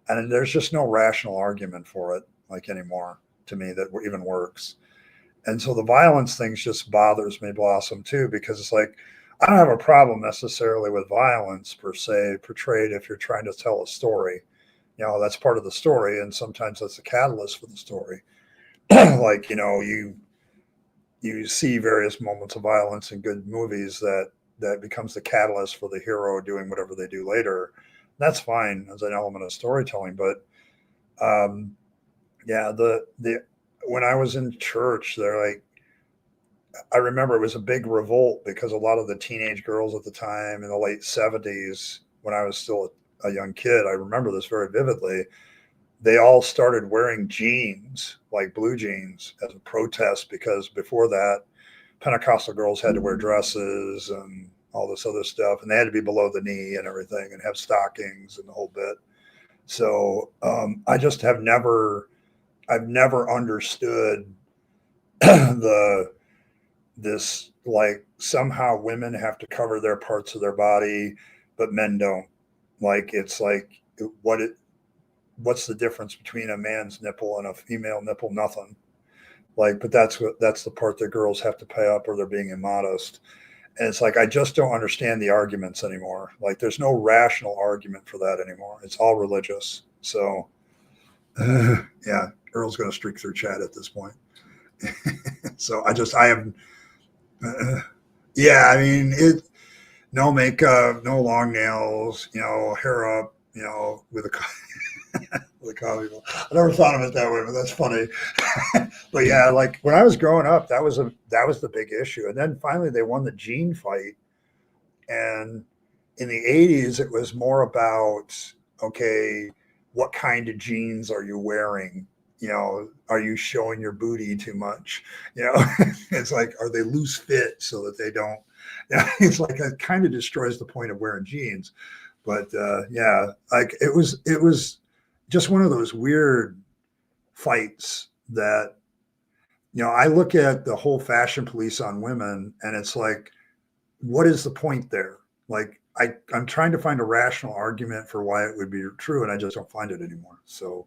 And there's just no rational argument for it, like anymore, to me, that even works. And so the violence things just bothers me, Blossom, too, because it's like, I don't have a problem necessarily with violence per se portrayed if you're trying to tell a story. That's part of the story. And sometimes that's a catalyst for the story. Like, you see various moments of violence in good movies that becomes the catalyst for the hero doing whatever they do later. That's fine as an element of storytelling. But when I was in church, I remember it was a big revolt because a lot of the teenage girls at the time in the late 70s, when I was still a young kid, I remember this very vividly. They all started wearing jeans, like blue jeans, as a protest, because before that, Pentecostal girls had to wear dresses and all this other stuff, and they had to be below the knee and everything, and have stockings and the whole bit. So I just have never, I've never understood this like somehow women have to cover their parts of their body, but men don't. Like it's like what's the difference between a man's nipple and a female nipple? Nothing. Like, but that's the part that girls have to pay up, or they're being immodest. And it's like I just don't understand the arguments anymore. Like there's no rational argument for that anymore. It's all religious. So yeah, Earl's going to streak through chat at this point. So I have yeah, I mean no makeup, no long nails, hair up, with a with a coffee. I never thought of it that way, but that's funny. But yeah, like when I was growing up, that was the big issue. And then finally they won the gene fight. And in the 80s, it was more about, okay, what kind of jeans are you wearing? Are you showing your booty too much? It's like, are they loose fit so that they don't? It's like it kind of destroys the point of wearing jeans. But yeah, like it was just one of those weird fights that, I look at the whole fashion police on women, and it's like, what is the point there? Like I'm trying to find a rational argument for why it would be true, and I just don't find it anymore. So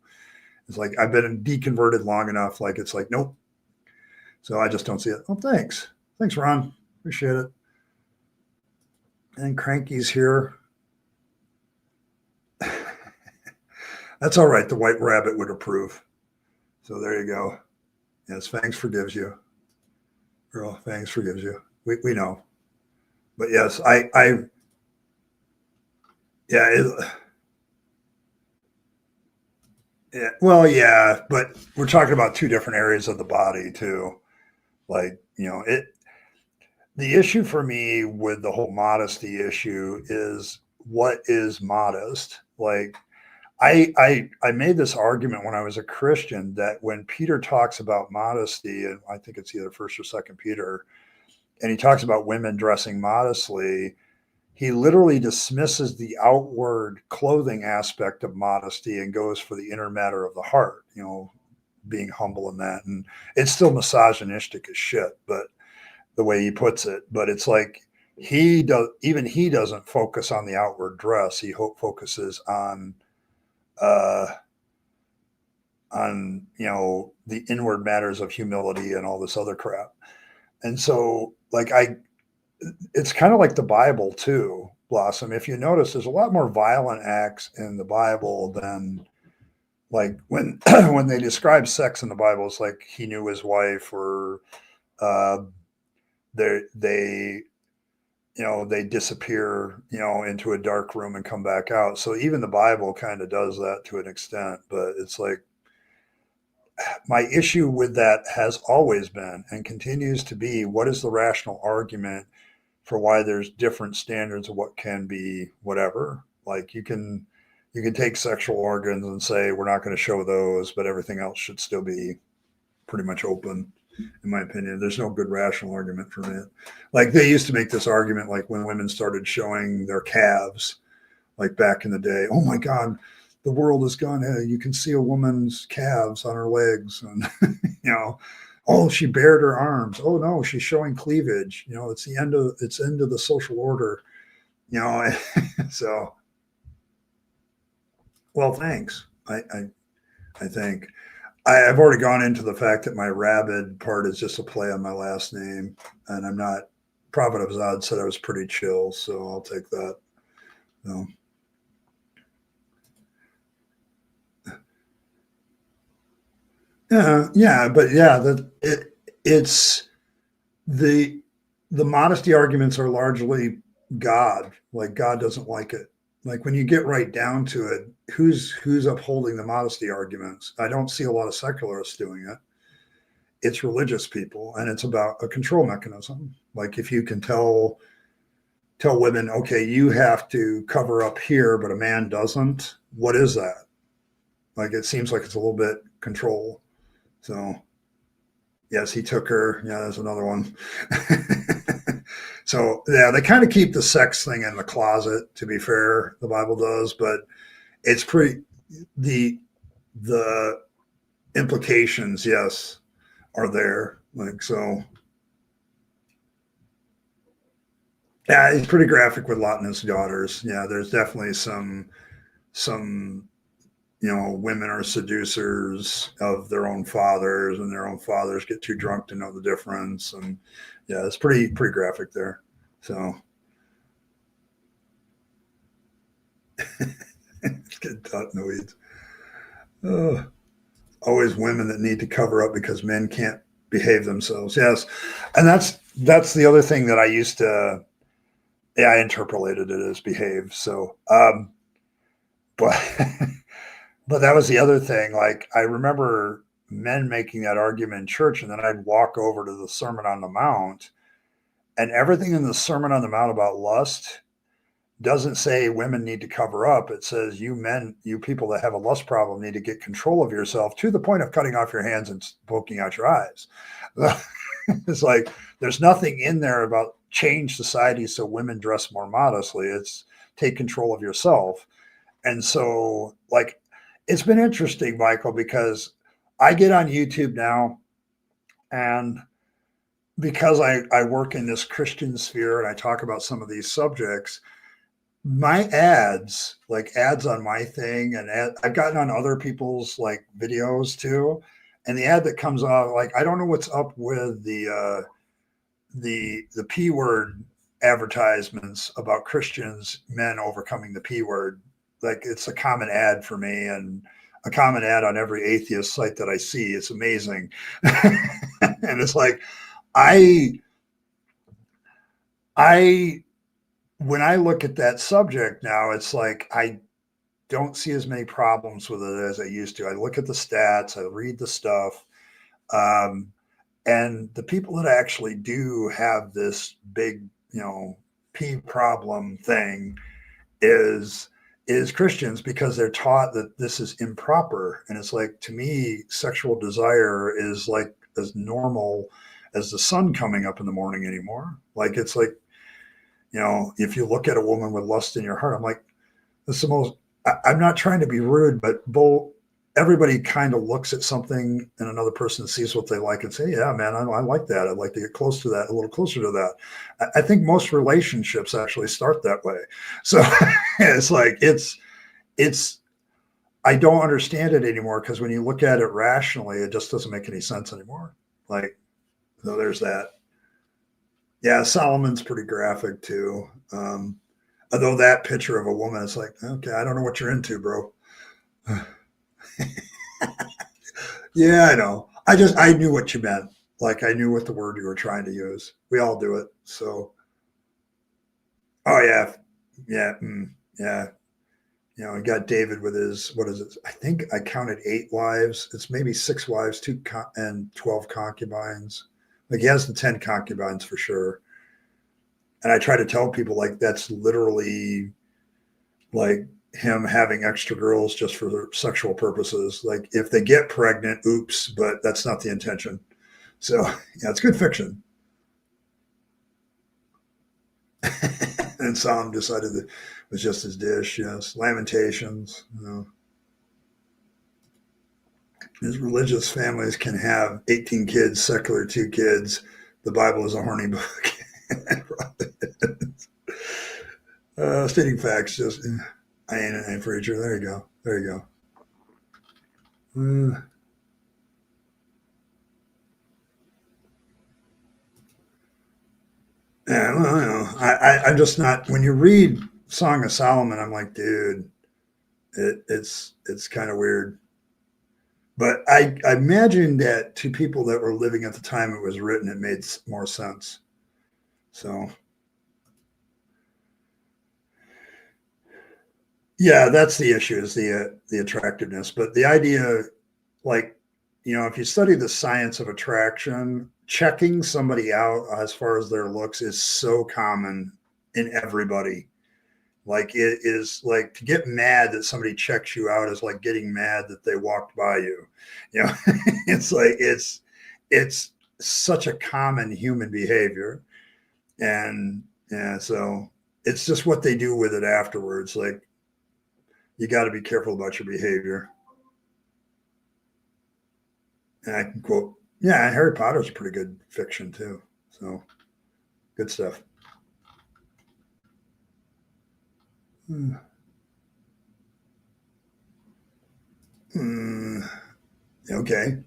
it's like I've been deconverted long enough. Like it's like, nope. So I just don't see it. Oh, thanks, Ron. Appreciate it. And Cranky's here. That's all right. The White Rabbit would approve. So there you go. Yes, Fangs forgives you. Earl, Fangs forgives you. We know. But yes, yeah, well, yeah, but we're talking about two different areas of the body too. Like, the issue for me with the whole modesty issue is, what is modest? Like, I made this argument when I was a Christian that when Peter talks about modesty, and I think it's either First or Second Peter, and he talks about women dressing modestly, he literally dismisses the outward clothing aspect of modesty and goes for the inner matter of the heart, being humble in that. And it's still misogynistic as shit, but the way he puts it, but it's like he doesn't focus on the outward dress. He focuses on the inward matters of humility and all this other crap. And so like it's kind of like the Bible too, Blossom. If you notice, there's a lot more violent acts in the Bible than, like, when when they describe sex in the Bible, it's like he knew his wife, or they disappear, into a dark room and come back out. So even the Bible kind of does that to an extent, but it's like, my issue with that has always been and continues to be, what is the rational argument for why there's different standards of what can be whatever? Like you can take sexual organs and say, we're not going to show those, but everything else should still be pretty much open. In my opinion, there's no good rational argument for it. Like they used to make this argument, like when women started showing their calves, like back in the day, oh my God, the world has gone, you can see a woman's calves on her legs, and oh, she bared her arms. Oh no, she's showing cleavage. It's end of the social order. So, well, thanks. I think I've already gone into the fact that my Rabyd part is just a play on my last name, and I'm not. Prophet of Zod said I was pretty chill, so I'll take that. No. Yeah, but yeah, it's the modesty arguments are largely God. Like God doesn't like it. Like when you get right down to it, who's upholding the modesty arguments? I don't see a lot of secularists doing it. It's religious people, and it's about a control mechanism. Like if you can tell women, okay, you have to cover up here, but a man doesn't. What is that? Like it seems like it's a little bit control. So, Yes, he took her. Yeah, there's another one. So yeah, they kind of keep the sex thing in the closet, to be fair, the Bible does, but it's pretty the implications, yes, are there. Like, so yeah, he's pretty graphic with Lot and his daughters. Yeah, there's definitely some women are seducers of their own fathers, and their own fathers get too drunk to know the difference. And yeah, it's pretty graphic there. So it's getting caught in the weeds. Oh, always women that need to cover up because men can't behave themselves. Yes, and that's the other thing that I used to. Yeah, I interpolated it as behave. So, but but that was the other thing. Like, I remember men making that argument in church, and then I'd walk over to the Sermon on the Mount, and everything in the Sermon on the Mount about lust doesn't say women need to cover up. It says you men, you people that have a lust problem need to get control of yourself to the point of cutting off your hands and poking out your eyes. It's like there's nothing in there about change society so women dress more modestly. It's take control of yourself. And so, like, it's been interesting, Michael, because I get on YouTube now, and because I work in this Christian sphere and I talk about some of these subjects, my ads, like ads on my thing, and I've gotten on other people's like videos too, and the ad that comes out, like, I don't know what's up with the P word advertisements about Christians, men overcoming the P word. Like, it's a common ad for me, and a common ad on every atheist site that I see. It's amazing. And it's like, I when I look at that subject now, it's like I don't see as many problems with it as I used to. I look at the stats, I read the stuff, and the people that actually do have this big, P problem thing is Christians, because they're taught that this is improper. And it's like, to me, sexual desire is like as normal as the sun coming up in the morning anymore. Like, it's like, if you look at a woman with lust in your heart, I'm like, this is the most, I'm not trying to be rude, but everybody kind of looks at something and another person sees what they like and say, yeah, man, I like that. I'd like to get close to that, a little closer to that. I think most relationships actually start that way. So it's like, I don't understand it anymore, because when you look at it rationally, it just doesn't make any sense anymore. Like, so there's that. Yeah, Solomon's pretty graphic too. Although that picture of a woman, it's like, okay, I don't know what you're into, bro. Yeah, I know. I knew what you meant. Like, I knew what the word you were trying to use. We all do it. So, oh yeah, yeah, yeah. We got David with his, what is it? I think I counted 8 wives. It's maybe 6 wives, and 12 concubines. Like, he has the 10 concubines for sure. And I try to tell people, like, that's literally like him having extra girls just for sexual purposes. Like, if they get pregnant, oops, but that's not the intention. So yeah, it's good fiction. And Solomon decided that it was just his dish. Yes. Lamentations. His religious families can have 18 kids, secular 2 kids. The Bible is a horny book. Stating facts, just I ain't preacher. There you go. Yeah, well, I'm just not. When you read Song of Solomon, I'm like, dude, it's kind of weird. But I imagine that to people that were living at the time it was written, it made more sense. So, yeah, that's the issue, is the attractiveness. But the idea, like, if you study the science of attraction, checking somebody out as far as their looks is so common in everybody. Like, it is like, to get mad that somebody checks you out is like getting mad that they walked by you. It's like, it's such a common human behavior. And yeah, so it's just what they do with it afterwards. Like, you got to be careful about your behavior. And I can quote, yeah, Harry Potter's pretty good fiction too. So good stuff. Okay.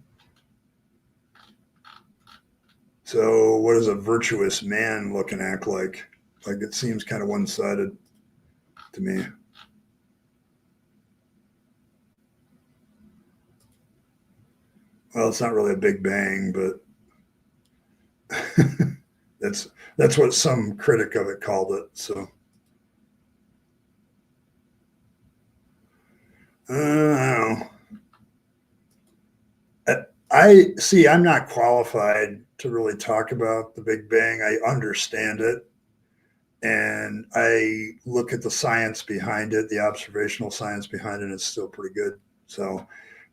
So what does a virtuous man look and act like? Like, it seems kind of one-sided to me. Well, it's not really a big bang, but that's what some critic of it called it. So I don't know. I see. I'm not qualified to really talk about the Big Bang. I understand it, and I look at the science behind it, the observational science behind it. It's still pretty good. So,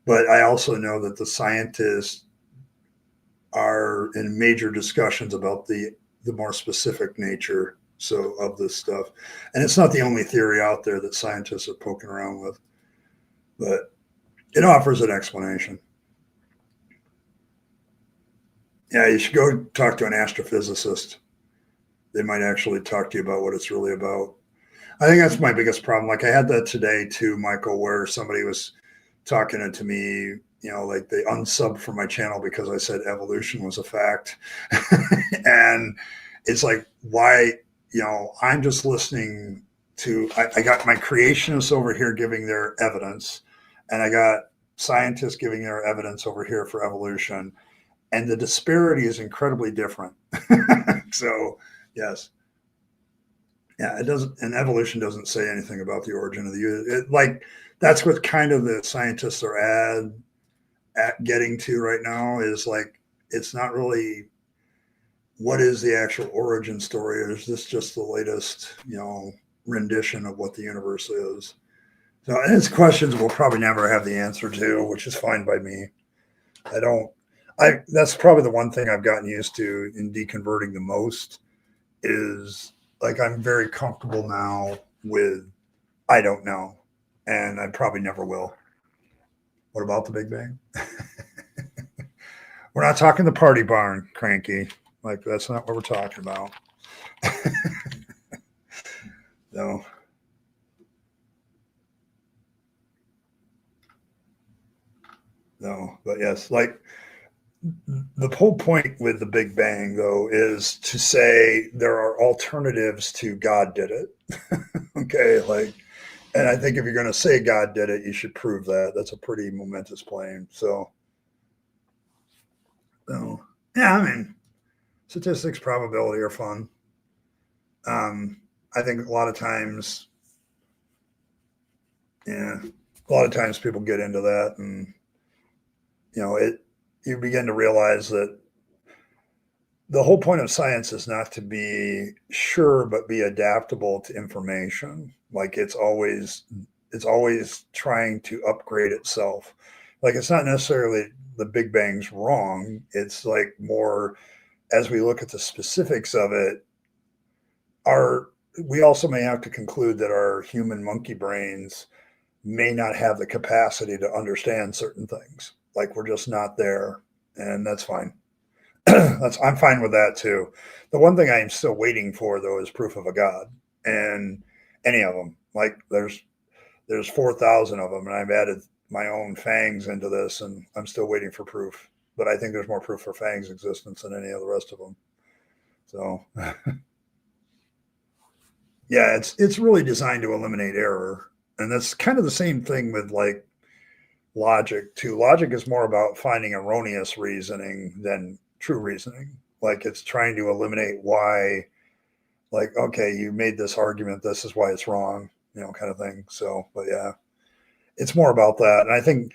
but I also know that the scientists are in major discussions about the more specific nature of this stuff, and it's not the only theory out there that scientists are poking around with, but it offers an explanation. Yeah, you should go talk to an astrophysicist. They might actually talk to you about what it's really about. I think that's my biggest problem. Like, I had that today too, Michael, where somebody was talking to me, like they unsubbed from my channel because I said evolution was a fact. And it's like, why, I'm just listening to, I got my creationists over here giving their evidence, and I got scientists giving their evidence over here for evolution. And the disparity is incredibly different. So, yes. Yeah, it doesn't, and evolution doesn't say anything about the origin of the universe. Like, that's what kind of the scientists are at getting to right now, is like, it's not really what is the actual origin story, or is this just the latest, rendition of what the universe is? So, and it's questions we'll probably never have the answer to, which is fine by me. That's probably the one thing I've gotten used to in deconverting the most, is like, I'm very comfortable now with, I don't know, and I probably never will. What about the Big Bang? We're not talking the party barn, Cranky. Like, that's not what we're talking about. No. No, but yes, like, the whole point with the Big Bang, though, is to say there are alternatives to God did it. Okay, like, and I think if you're going to say God did it, you should prove that. That's a pretty momentous claim. So yeah, I mean, statistics, probability are fun. I think a lot of times people get into that, and you begin to realize that the whole point of science is not to be sure, but be adaptable to information. Like, it's always trying to upgrade itself. Like, it's not necessarily the Big Bang's wrong. It's like, more, as we look at the specifics of it, we also may have to conclude that our human monkey brains may not have the capacity to understand certain things. Like, we're just not there, and that's fine. I'm fine with that too. The one thing I am still waiting for, though, is proof of a God, and any of them. Like, there's 4,000 of them, and I've added my own fangs into this, and I'm still waiting for proof. But I think there's more proof for fangs' existence than any of the rest of them. So, yeah, it's really designed to eliminate error, and that's kind of the same thing with, like, logic too. Logic is more about finding erroneous reasoning than true reasoning. Like, it's trying to eliminate why, like, okay, you made this argument, this is why it's wrong, kind of thing. So, but yeah, it's more about that. And I think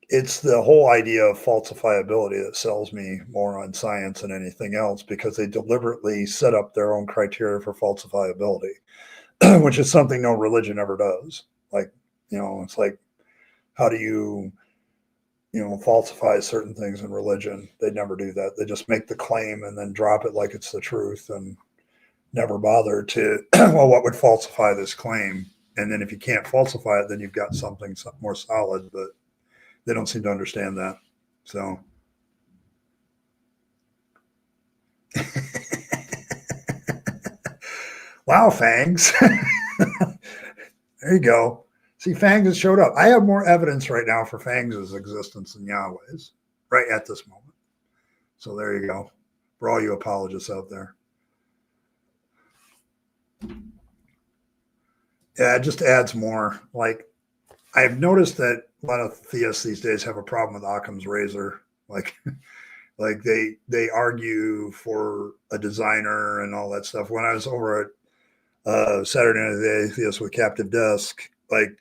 it's the whole idea of falsifiability that sells me more on science than anything else, because they deliberately set up their own criteria for falsifiability, which is something no religion ever does. Like, it's like, how do you falsify certain things in religion. They never do that. They just make the claim and then drop it like it's the truth and never bother to, well, what would falsify this claim? And then if you can't falsify it, then you've got something more solid, but they don't seem to understand that. So. Wow, Fangs. There you go. See, Fangs has showed up. I have more evidence right now for Fangs' existence than Yahweh's right at this moment. So there you go. For all you apologists out there. Yeah, it just adds more. Like, I've noticed that a lot of theists these days have a problem with Occam's razor. Like they argue for a designer and all that stuff. When I was over at Saturday Night of the Atheist with Captive Desk, like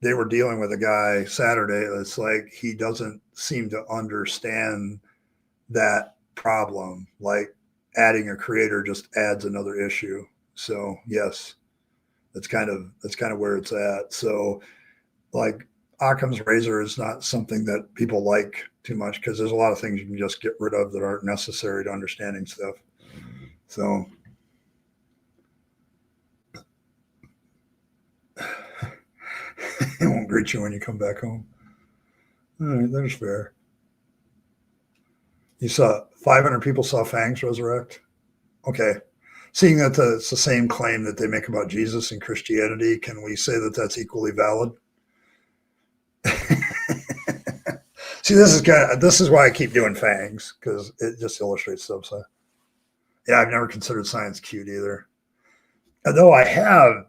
they were dealing with a guy Saturday. It's like he doesn't seem to understand that problem. Like adding a creator just adds another issue. So yes, that's kind of where it's at. So like Occam's razor is not something that people like too much because there's a lot of things you can just get rid of that aren't necessary to understanding stuff. So it won't greet you when you come back home. All right, that's fair. You saw 500 people saw Fangs resurrect. Okay. Seeing that it's the same claim that they make about Jesus and Christianity, can we say that that's equally valid? See, this is why I keep doing Fangs, because it just illustrates stuff. So, yeah, I've never considered science cute either. Although I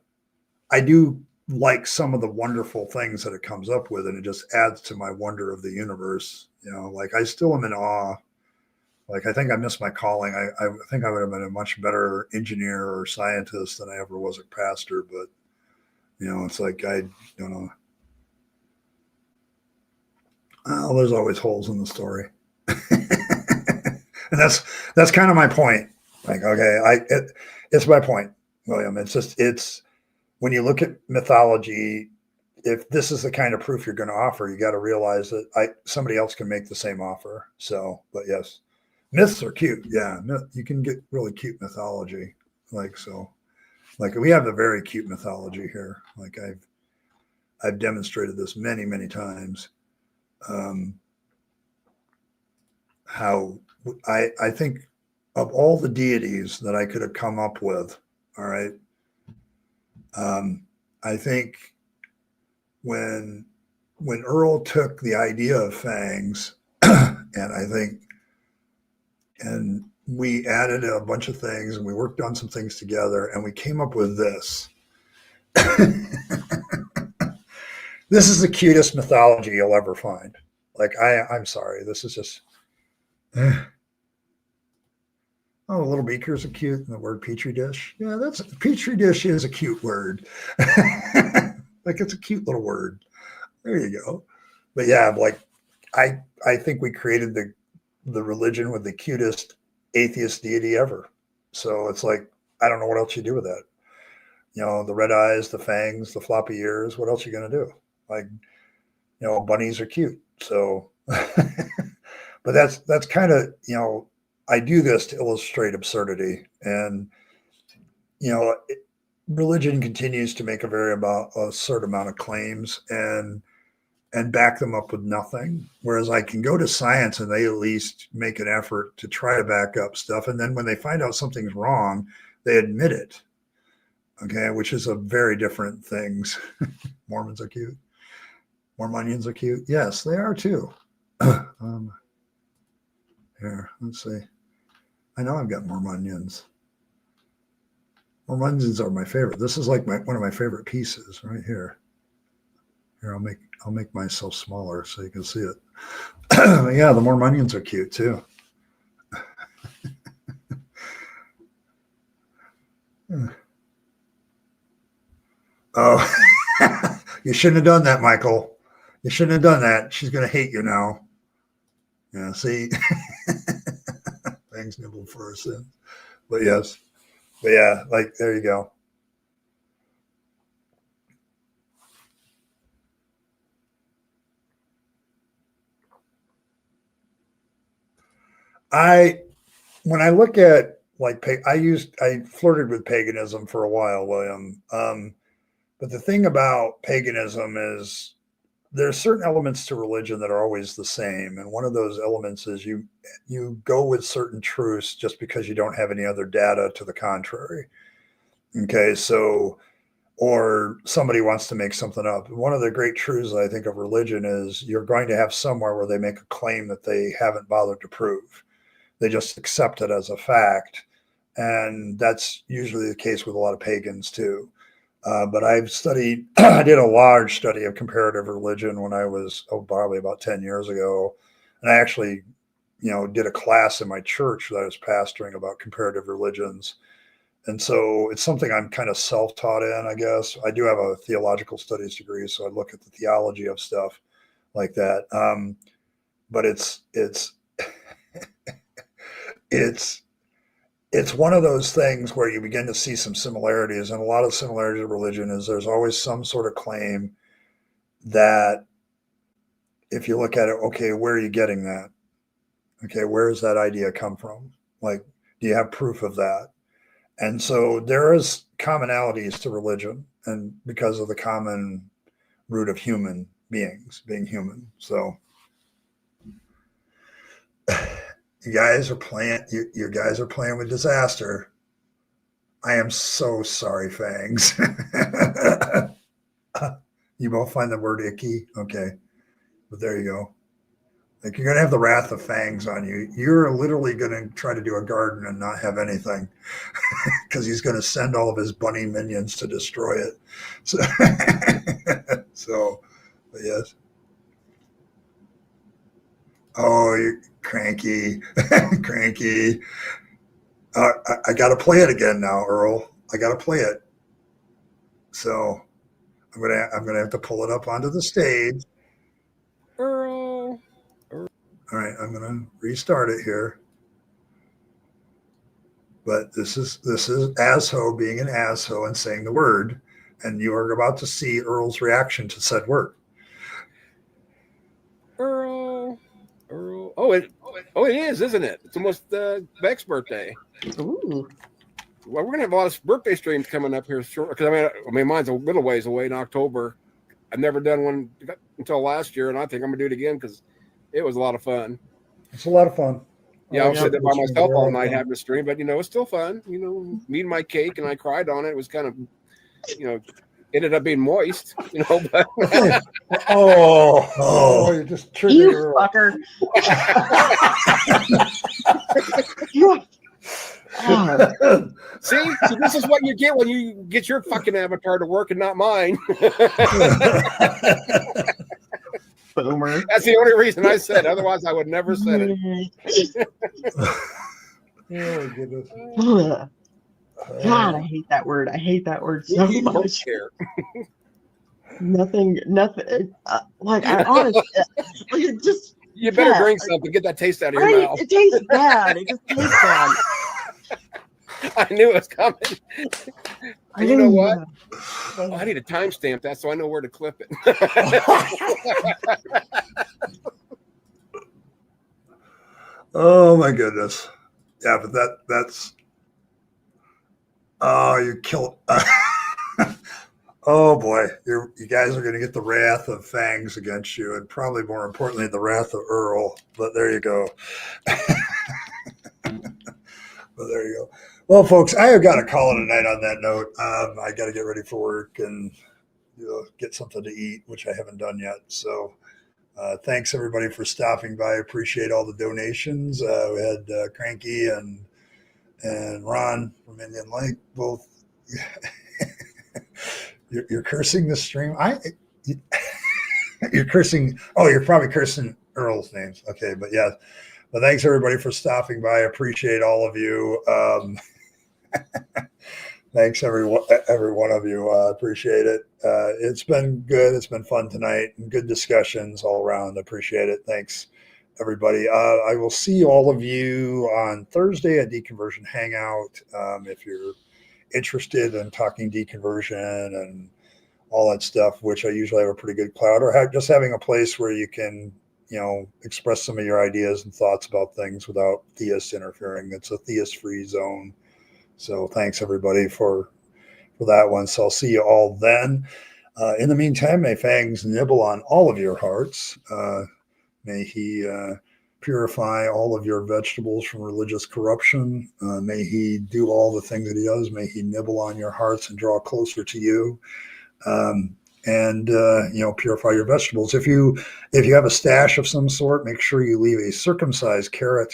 do like some of the wonderful things that it comes up with, and it just adds to my wonder of the universe. Like I still am in awe. Like I think I missed my calling. I think I would have been a much better engineer or scientist than I ever was a pastor. But it's like I don't know. Well, there's always holes in the story, and that's kind of my point. Like, okay, it's my point, William. It's when you look at mythology, if this is the kind of proof you're going to offer, you got to realize that somebody else can make the same offer. So, but yes, myths are cute. Yeah, you can get really cute mythology. Like we have a very cute mythology here. Like I've demonstrated this many, many times. How I think of all the deities that I could have come up with, all right. I think when Earl took the idea of Fangs, and we added a bunch of things and we worked on some things together and we came up with this. This is the cutest mythology you'll ever find. Like I'm sorry, this is just. Oh, little beakers are cute. And the word petri dish. Yeah, petri dish is a cute word. Like it's a cute little word. There you go. But yeah, like I think we created the religion with the cutest atheist deity ever. So it's like, I don't know what else you do with that. The red eyes, the fangs, the floppy ears. What else are you going to do? Like, bunnies are cute. So, but that's kind of, I do this to illustrate absurdity. And, religion continues to make a certain amount of claims and back them up with nothing. Whereas I can go to science and they at least make an effort to try to back up stuff. And then when they find out something's wrong, they admit it. Okay. Which is a very different things. Mormons are cute. Mormonians are cute. Yes, they are too. Here, let's see. I know I've got Mormonians. Mormonians are my favorite. This is like one of my favorite pieces right here. Here, I'll make myself smaller so you can see it. Yeah, the Mormonians are cute too. Oh, you shouldn't have done that, Michael. You shouldn't have done that. She's going to hate you now. Yeah, see? Things nibbled for her sin. But yes. But yeah, like, there you go. When I look at like, I flirted with paganism for a while, William. But the thing about paganism is there's certain elements to religion that are always the same. And one of those elements is you go with certain truths just because you don't have any other data to the contrary. Okay. So, or somebody wants to make something up. One of the great truths I think of religion is you're going to have somewhere where they make a claim that they haven't bothered to prove. They just accept it as a fact. And that's usually the case with a lot of pagans too. But I've studied, I did a large study of comparative religion when I was probably about 10 years ago. And I actually, did a class in my church that I was pastoring about comparative religions. And so it's something I'm kind of self-taught in, I guess. I do have a theological studies degree, so I look at the theology of stuff like that. But it's it's one of those things where you begin to see some similarities, and a lot of similarities of religion is there's always some sort of claim that if you look at it, okay, where are you getting that? Okay, where does that idea come from? Like, do you have proof of that? And so there is commonalities to religion, and because of the common root of human beings being human. So you guys are playing with disaster. I am so sorry, Fangs. You both find the word icky? Okay. But there you go. Like, you're going to have the wrath of Fangs on you. You're literally going to try to do a garden and not have anything because he's going to send all of his bunny minions to destroy it. So, but yes. Oh, you're cranky, cranky. I got to play it again now, Earl. I got to play it. So I'm gonna have to pull it up onto the stage. Earl. All right, I'm gonna restart it here. But this is Asho being an asshole and saying the word, and you are about to see Earl's reaction to said word. Earl. Oh, it is, isn't it? It's almost Beck's birthday. Ooh. Well, we're gonna have a lot of birthday streams coming up here short. Because I mean, mine's a little ways away in October. I've never done one until last year, and I think I'm gonna do it again because it was a lot of fun. It's a lot of fun. Yeah, I was sitting there by myself all night having a stream, but it's still fun. Eating my cake, and I cried on it. It was kind of, ended up being moist. But oh, you just triggered You Earl. fucker. See, this is what you get when you get your fucking avatar to work and not mine. Boomer. That's the only reason I said. Otherwise, I would never said it. Oh my goodness. God, I hate that word. I hate that word so much. Nothing. Like, I honestly, just. You better drink something. Get that taste out of your mouth. It tastes bad. It just tastes bad. I knew it was coming. And you know what? Oh, I need to timestamp that so I know where to clip it. Oh my goodness. Yeah, but that's you killed. Oh boy, you guys are going to get the wrath of Fangs against you, and probably more importantly, the wrath of Earl. But there you go. Well, folks, I have got to call it a night on that note. I got to get ready for work and get something to eat, which I haven't done yet. So thanks everybody for stopping by. I appreciate all the donations. We had Cranky and Ron from Indian Lake both. You're cursing the stream. You're cursing. Oh, you're probably cursing Earl's names. Okay, but yeah. But thanks everybody for stopping by. I appreciate all of you. Thanks every one of you. I appreciate it. It's been good. It's been fun tonight and good discussions all around. I appreciate it. Thanks everybody. I will see all of you on Thursday at Deconversion Hangout. If you're interested in talking deconversion and all that stuff, which I usually have a pretty good cloud, or just having a place where you can express some of your ideas and thoughts about things without theists interfering. It's a theist-free zone. So thanks everybody for that one. So I'll see you all then. In the meantime, may Fangs nibble on all of your hearts. May he purify all of your vegetables from religious corruption. May he do all the things that he does. May he nibble on your hearts and draw closer to you. And purify your vegetables. If you have a stash of some sort, make sure you leave a circumcised carrot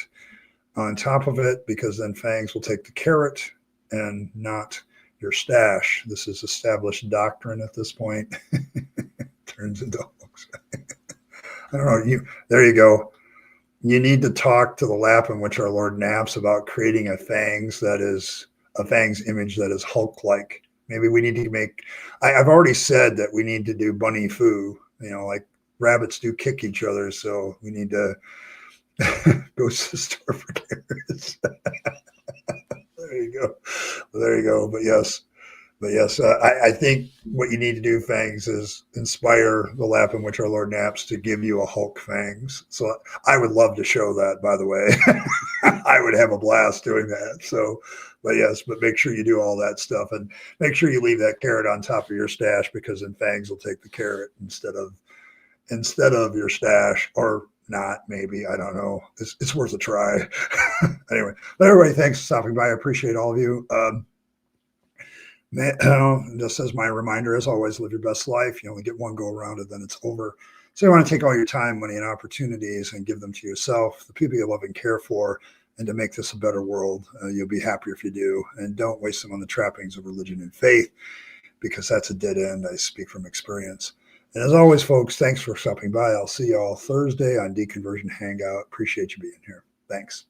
on top of it, because then Fangs will take the carrot and not your stash. This is established doctrine at this point. Turns into hoax. I don't know. There you go. You need to talk to the lap in which our Lord naps about creating a Fangs image that is Hulk-like. Maybe we need to make. I've already said that we need to do bunny foo. Like rabbits do kick each other, so we need to go to the store for carrots. There you go. But yes, I think what you need to do, Fangs, is inspire the lap in which our Lord naps to give you a Hulk Fangs. So I would love to show that, by the way. I would have a blast doing that. So, but make sure you do all that stuff, and make sure you leave that carrot on top of your stash, because then Fangs will take the carrot instead of your stash, or not, maybe. I don't know. It's worth a try. Anyway, but everybody, thanks for stopping by. I appreciate all of you. Just as my reminder, as always, live your best life. You only get one go around and then it's over. So you want to take all your time, money, and opportunities and give them to yourself, the people you love and care for, and to make this a better world. You'll be happier if you do. And don't waste them on the trappings of religion and faith, because that's a dead end. I speak from experience. And as always, folks, thanks for stopping by. I'll see you all Thursday on Deconversion Hangout. Appreciate you being here. Thanks.